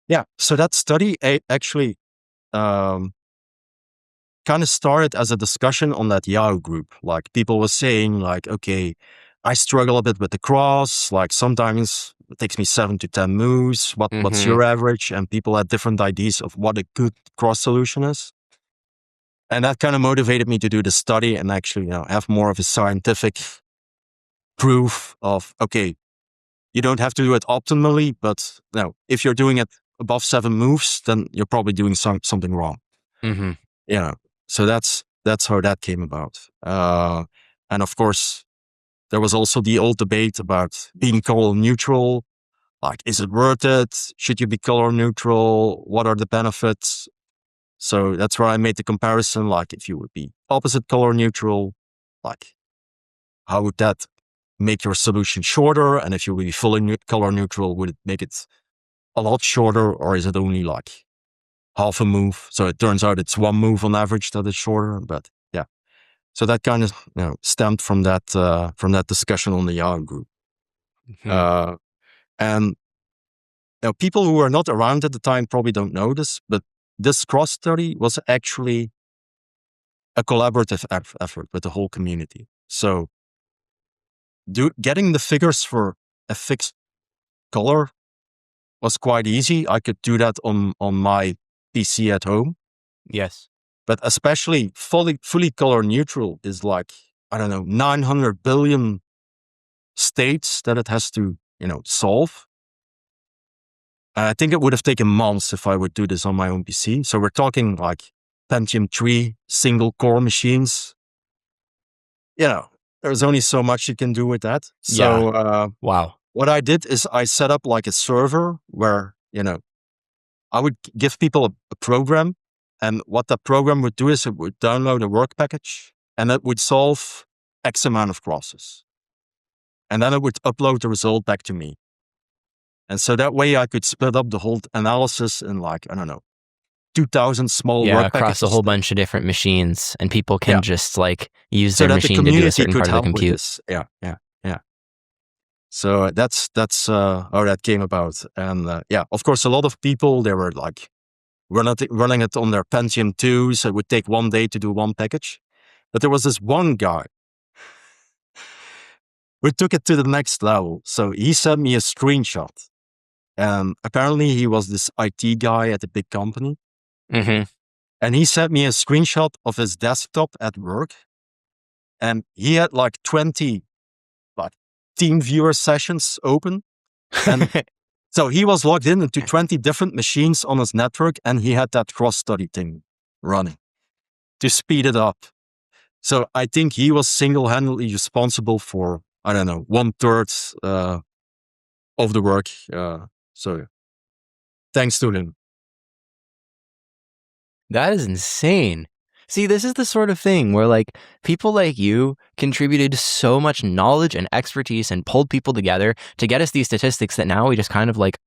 Yeah. So that study actually kind of started as a discussion on that Yahoo group. Like, people were saying like, okay, I struggle a bit with the cross. Like, sometimes it takes me 7 to 10 moves. What's your average? And people had different ideas of what a good cross solution is. And that kind of motivated me to do the study and actually, have more of a scientific proof of, okay, you don't have to do it optimally, but if you're doing it above 7 moves, then you're probably doing something wrong. So that's how that came about. And of course, there was also the old debate about being color neutral. Like, is it worth it? Should you be color neutral? What are the benefits? So that's where I made the comparison. Like, if you would be opposite color neutral, like, how would that make your solution shorter? And if you would be fully color neutral, would it make it a lot shorter, or is it only like half a move? So it turns out it's 1 move on average that is shorter. But yeah, so that kind of stemmed from that discussion on the Yahoo group. And people who were not around at the time probably don't know this, but this cross study was actually a collaborative effort with the whole community. So getting the figures for a fixed color was quite easy. I could do that on my PC at home. Yes. But especially fully color neutral is like, I don't know, 900 billion states that it has to, solve. And I think it would have taken months if I would do this on my own PC. So we're talking like Pentium 3 single core machines. There's only so much you can do with that. Yeah. So Wow. what I did is I set up like a server where, I would give people a program. And what that program would do is it would download a work package and it would solve X amount of crosses. And then it would upload the result back to me. And so that way I could split up the whole analysis in like, I don't know, 2,000 small work across a packages. whole bunch of different machines, and people can just like use so their that machine to do a certain part of the with compute. this. Yeah. So that's how that came about. And of course, a lot of people, they were like running it on their Pentium 2, so it would take one day to do one package. But there was this one guy who took it to the next level. So he sent me a screenshot. And apparently he was this IT guy at a big company. Mm-hmm. And he sent me a screenshot of his desktop at work. And he had like 20 like team viewer sessions open. And so he was logged into 20 different machines on his network, and he had that cross-study thing running to speed it up. So I think he was single-handedly responsible for, I don't know, 1/3 of the work. So thanks to him. That is insane. See, this is the sort of thing where like people like you contributed so much knowledge and expertise and pulled people together to get us these statistics that now we just kind of like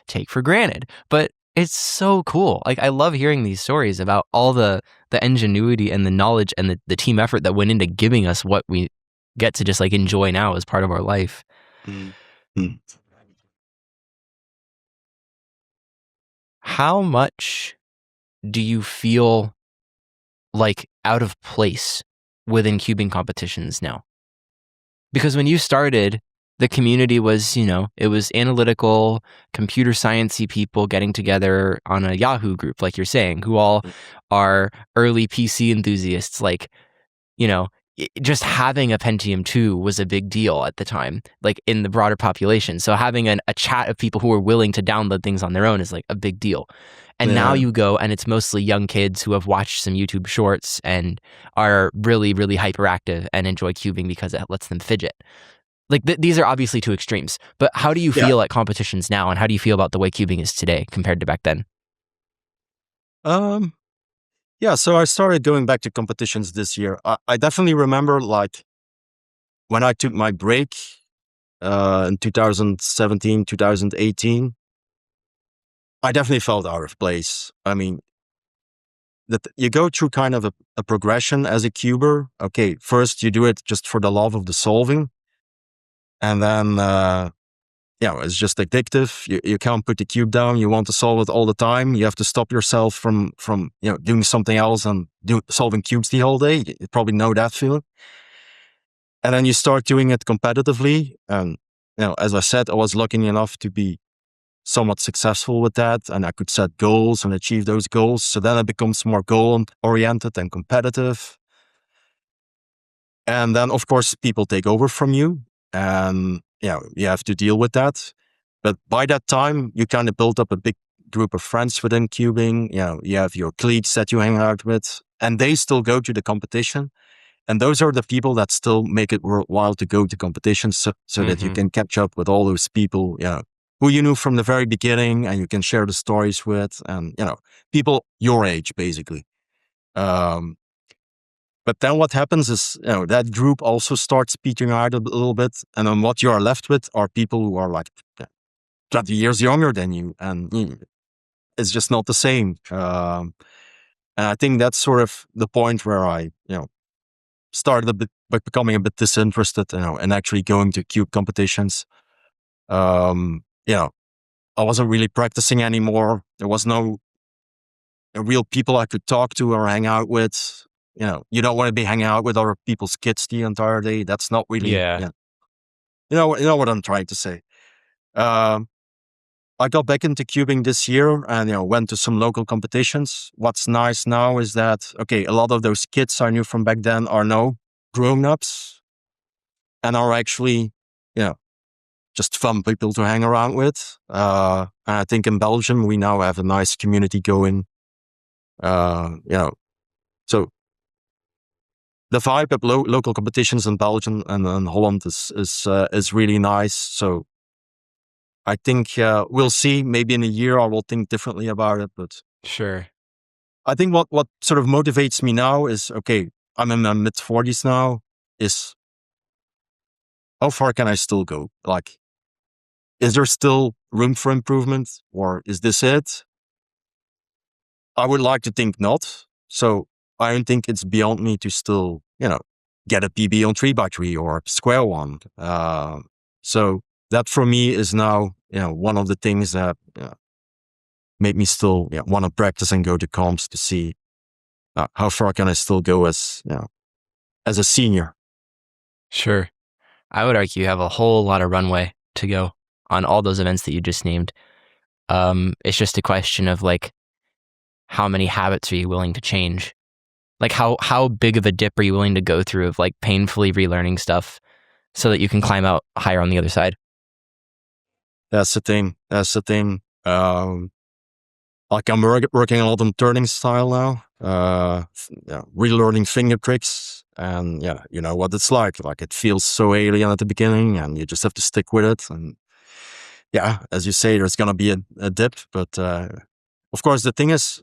take for granted. But it's so cool. Like I love hearing these stories about all the ingenuity and the knowledge and the team effort that went into giving us what we get to just like enjoy now as part of our life. Mm-hmm. How much do you feel like out of place within cubing competitions now? Because when you started, the community was, it was analytical, computer sciencey people getting together on a Yahoo group, like you're saying, who all are early PC enthusiasts. Like, just having a Pentium 2 was a big deal at the time, like in the broader population. So having a chat of people who are willing to download things on their own is like a big deal. And now you go and it's mostly young kids who have watched some YouTube shorts and are really, really hyperactive and enjoy cubing because it lets them fidget. Like these are obviously two extremes, but how do you feel at competitions now, and how do you feel about the way cubing is today compared to back then? So I started going back to competitions this year. I definitely remember like when I took my break in 2017, 2018, I definitely felt out of place. I mean, that you go through kind of a progression as a cuber. Okay, first you do it just for the love of the solving. And then, it's just addictive. You can't put the cube down. You want to solve it all the time. You have to stop yourself from doing something else and solving cubes the whole day. You probably know that feeling. And then you start doing it competitively. And, as I said, I was lucky enough to be somewhat successful with that. And I could set goals and achieve those goals. So then it becomes more goal-oriented and competitive. And then, of course, people take over from you. And, you have to deal with that. But by that time, you kind of build up a big group of friends within cubing. You have your cliques that you hang out with, and they still go to the competition. And those are the people that still make it worthwhile to go to competitions so that you can catch up with all those people, who you knew from the very beginning, and you can share the stories with, and, people your age, basically. But then what happens is, that group also starts petering out a little bit. And then what you are left with are people who are like 20 years younger than you. And it's just not the same. And I think that's sort of the point where I, started a bit by becoming a bit disinterested, and actually going to cube competitions. I wasn't really practicing anymore. There was no real people I could talk to or hang out with. You don't want to be hanging out with other people's kids the entire day. That's not really, you know what I'm trying to say. I got back into cubing this year and, went to some local competitions. What's nice now is that, okay, a lot of those kids I knew from back then are now grown-ups and are actually, just fun people to hang around with. And I think in Belgium, we now have a nice community going. So the vibe at local competitions in Belgium and Holland is really nice. So I think we'll see. Maybe in a year I will think differently about it. But Sure. I think what sort of motivates me now is, okay, I'm in my mid-40s now, is how far can I still go? Like, is there still room for improvement, or is this it? I would like to think not. So I don't think it's beyond me to still, get a PB on 3x3 or Square-1. So that for me is now, one of the things that make me still want to practice and go to comps to see how far can I still go as a senior. Sure. I would argue you have a whole lot of runway to go on all those events that you just named. It's just a question of like, how many habits are you willing to change? Like how big of a dip are you willing to go through of like painfully relearning stuff so that you can climb out higher on the other side? That's the thing. Like I'm working a lot on turning style now, relearning finger tricks, and you know what it's like. Like it feels so alien at the beginning, and you just have to stick with it. And as you say, there's gonna be a dip, but of course the thing is,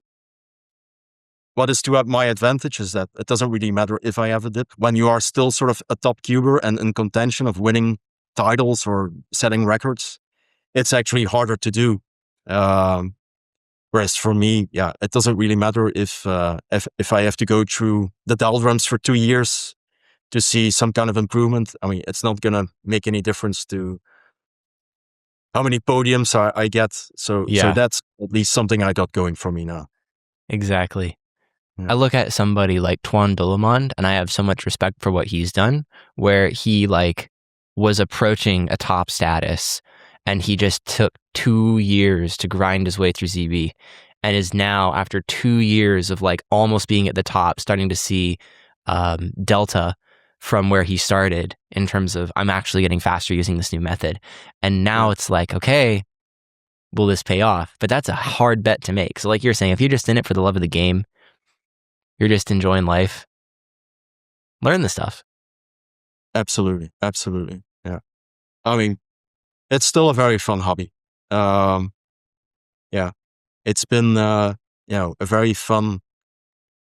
what is to my advantage is that it doesn't really matter if I have a dip. When you are still sort of a top cuber and in contention of winning titles or setting records, it's actually harder to do. Whereas for me, it doesn't really matter if I have to go through the doldrums for 2 years to see some kind of improvement. I mean, it's not gonna make any difference to how many podiums I get. So that's at least something I got going for me now. Exactly. I look at somebody like Twan Dullemond, and I have so much respect for what he's done, where he like was approaching a top status, and he just took 2 years to grind his way through ZB, and is now, after 2 years of like almost being at the top, starting to see delta from where he started in terms of, I'm actually getting faster using this new method. And now it's like, okay, will this pay off? But that's a hard bet to make. So like you're saying, if you're just in it for the love of the game, you're just enjoying life, learn the stuff. Absolutely. Yeah. I mean, it's still a very fun hobby. It's been, a very fun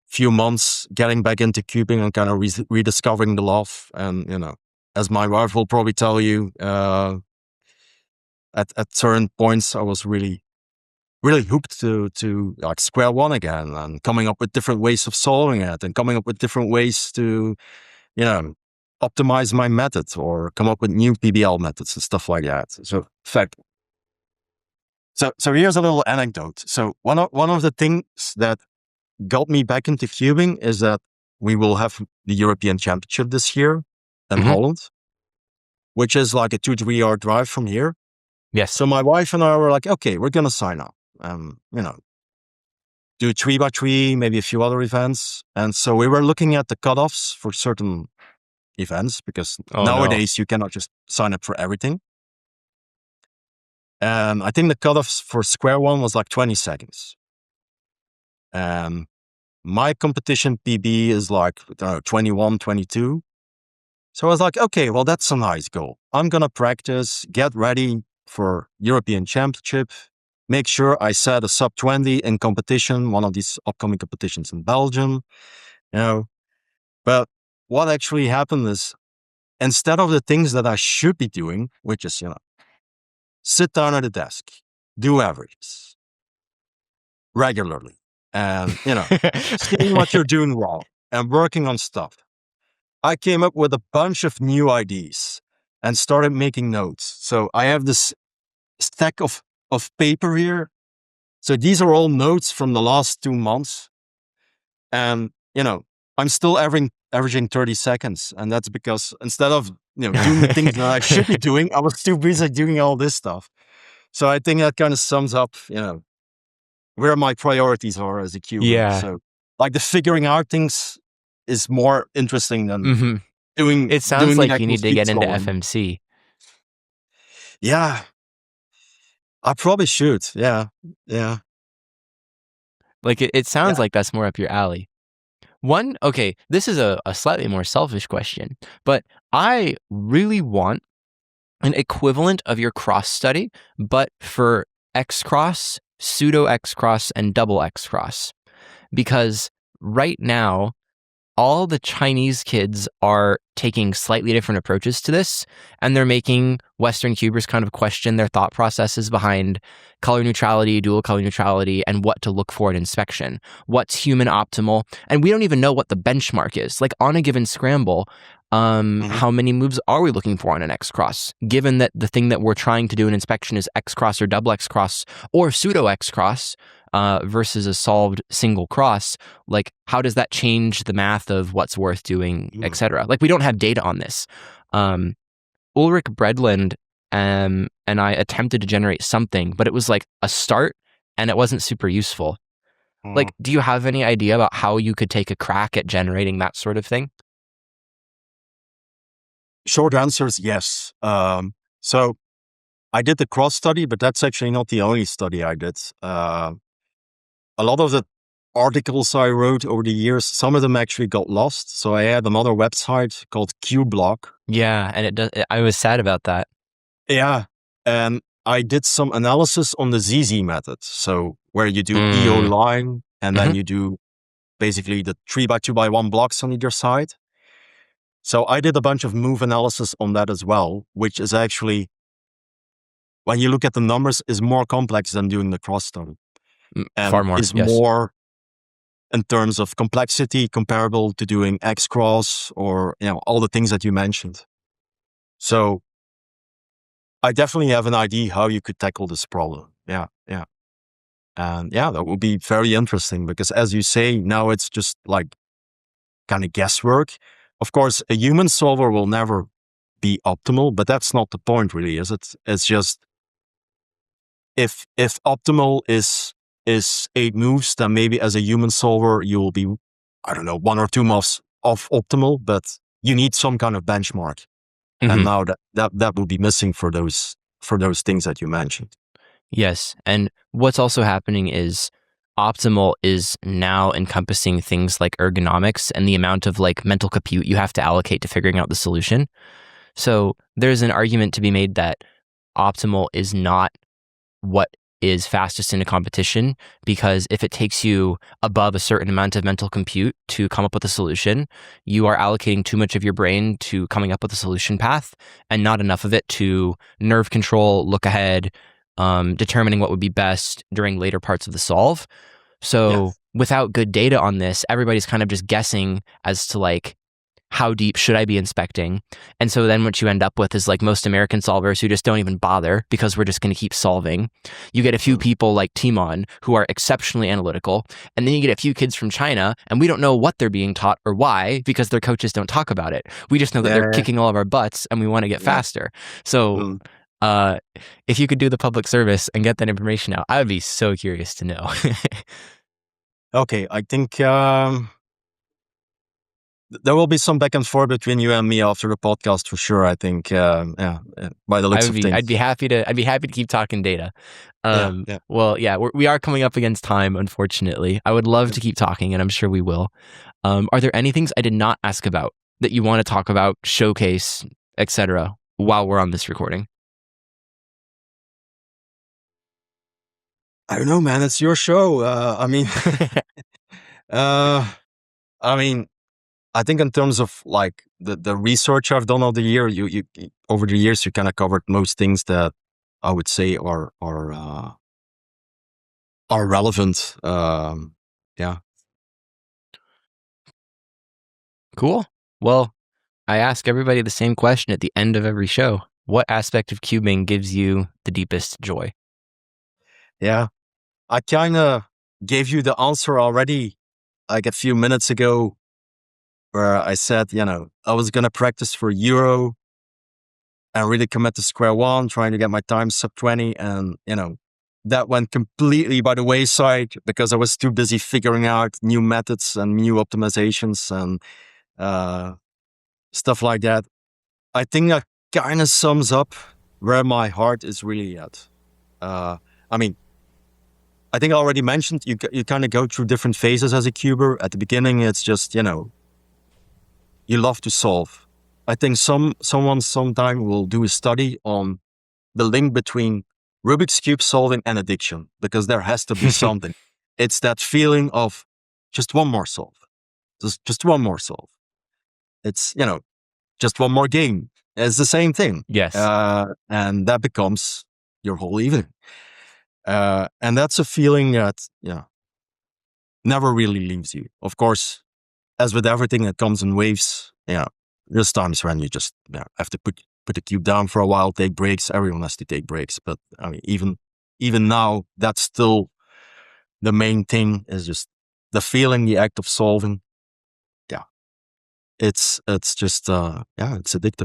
few months getting back into cubing and kind of rediscovering the love. And, as my wife will probably tell you, at certain points, I was really hooked to like Square-1 again, and coming up with different ways of solving it, and coming up with different ways to, optimize my methods or come up with new PBL methods and stuff like that. So, in fact, so here's a little anecdote. So one of the things that got me back into cubing is that we will have the European Championship this year in Holland, which is like a 2-3 hour drive from here. Yes. So my wife and I were like, okay, we're going to sign up, do 3x3, maybe a few other events. And so we were looking at the cutoffs for certain events, because nowadays you cannot just sign up for everything. And I think the cutoffs for Square-1 was like 20 seconds. And my competition PB is like 21, 22. So I was like, okay, well, that's a nice goal. I'm going to practice, get ready for European Championship, make sure I set a sub 20 in competition, one of these upcoming competitions in Belgium, But what actually happened is, instead of the things that I should be doing, which is, sit down at a desk, do averages regularly, and, seeing what you're doing wrong and working on stuff, I came up with a bunch of new ideas and started making notes. So I have this stack of paper here. So these are all notes from the last 2 months. And, I'm still averaging 30 seconds. And that's because instead of, doing the things that I should be doing, I was too busy doing all this stuff. So I think that kind of sums up, where my priorities are as a cuber. Yeah. So like the figuring out things is more interesting than Hmm. doing It sounds doing the like you actual need to speed get into solving. FMC. Yeah, I probably should. Yeah, yeah, Like it sounds yeah. like that's more up your alley. Okay, this is a slightly more selfish question, but I really want an equivalent of your cross study, but for X cross, pseudo X cross, and double X cross. Because right now, all the Chinese kids are taking slightly different approaches to this, and they're making Western cubers kind of question their thought processes behind color neutrality, dual color neutrality, and what to look for in inspection. What's human optimal? And we don't even know what the benchmark is. Like on a given scramble, Mhm. how many moves are we looking for on an X cross? Given that the thing that we're trying to do in inspection is X cross or double X cross or pseudo X cross versus a solved single cross, like how does that change the math of what's worth doing, Mm. etc.? Like we don't have data on this. Ulrich Bredland and I attempted to generate something, but it was like a start and it wasn't super useful. Mm. Like, do you have any idea about how you could take a crack at generating that sort of thing? Short answer is yes. So I did the cross study, but that's actually not the only study I did. A lot of the articles I wrote over the years, some of them actually got lost. So I had another website called QBlock. Yeah, and it does. I was sad about that. Yeah. And I did some analysis on the ZZ method. So where you do EO Mm. line and then Mhm. you do basically the 3x2x1 blocks on either side. So I did a bunch of move analysis on that as well, which is actually, when you look at the numbers, is more complex than doing the cross study and Far more. is Yes. more in terms of complexity comparable to doing X cross or, all the things that you mentioned. So I definitely have an idea how you could tackle this problem. Yeah. Yeah. And yeah, that would be very interesting because as you say, now it's just like kind of guesswork. Of course, a human solver will never be optimal, but that's not the point really, is it? It's just if optimal is 8 moves, then maybe as a human solver, you will be, I don't know, 1 or 2 moves off optimal, but you need some kind of benchmark. And Mhm. now that will be missing for those things that you mentioned. Yes. And what's also happening is optimal is now encompassing things like ergonomics and the amount of like mental compute you have to allocate to figuring out the solution. So there's an argument to be made that optimal is not what is fastest in a competition, because if it takes you above a certain amount of mental compute to come up with a solution, you are allocating too much of your brain to coming up with a solution path and not enough of it to nerve control, look ahead, determining what would be best during later parts of the solve. So Yes. without good data on this, everybody's kind of just guessing as to like, how deep should I be inspecting? And so then what you end up with is like most American solvers who just don't even bother because we're just going to keep solving. You get a few people like Timon who are exceptionally analytical. And then you get a few kids from China and we don't know what they're being taught or why because their coaches don't talk about it. We just know that they're Yeah. kicking all of our butts and we want to get Yeah. faster. So Mm. uh, if you could do the public service and get that information out, I would be so curious to know. Okay. I think there will be some back and forth between you and me after the podcast for sure. I think, yeah, by the looks of I'd be things. happy to keep talking data. Yeah. Yeah. Well, yeah, we are coming up against time, unfortunately. I would love to keep talking, and I'm sure we will. Are there any things I did not ask about that you want to talk about, showcase, etc., while we're on this recording? I don't know, man. It's your show. Uh, I mean, I think in terms of like the research I've done over the year, you over the years, you kind of covered most things that I would say are relevant. Yeah. Cool. Well, I ask everybody the same question at the end of every show. What aspect of cubing gives you the deepest joy? Yeah. I kind of gave you the answer already like a few minutes ago where I said, I was going to practice for Euro and really commit to Square-1, trying to get my time sub 20. And, that went completely by the wayside because I was too busy figuring out new methods and new optimizations and stuff like that. I think that kind of sums up where my heart is really at. I mean, I think I already mentioned you kind of go through different phases as a cuber. At the beginning, it's just, you love to solve. I think someone sometime will do a study on the link between Rubik's Cube solving and addiction, because there has to be something. It's that feeling of just one more solve. Just one more solve. It's, just one more game. It's the same thing. Yes. And that becomes your whole evening. And that's a feeling that, never really leaves you. Of course, as with everything that comes in waves, there's times when you just have to put the cube down for a while, take breaks. Everyone has to take breaks. But I mean, even now, that's still the main thing, is just the feeling, the act of solving. Yeah. It's just, it's addictive.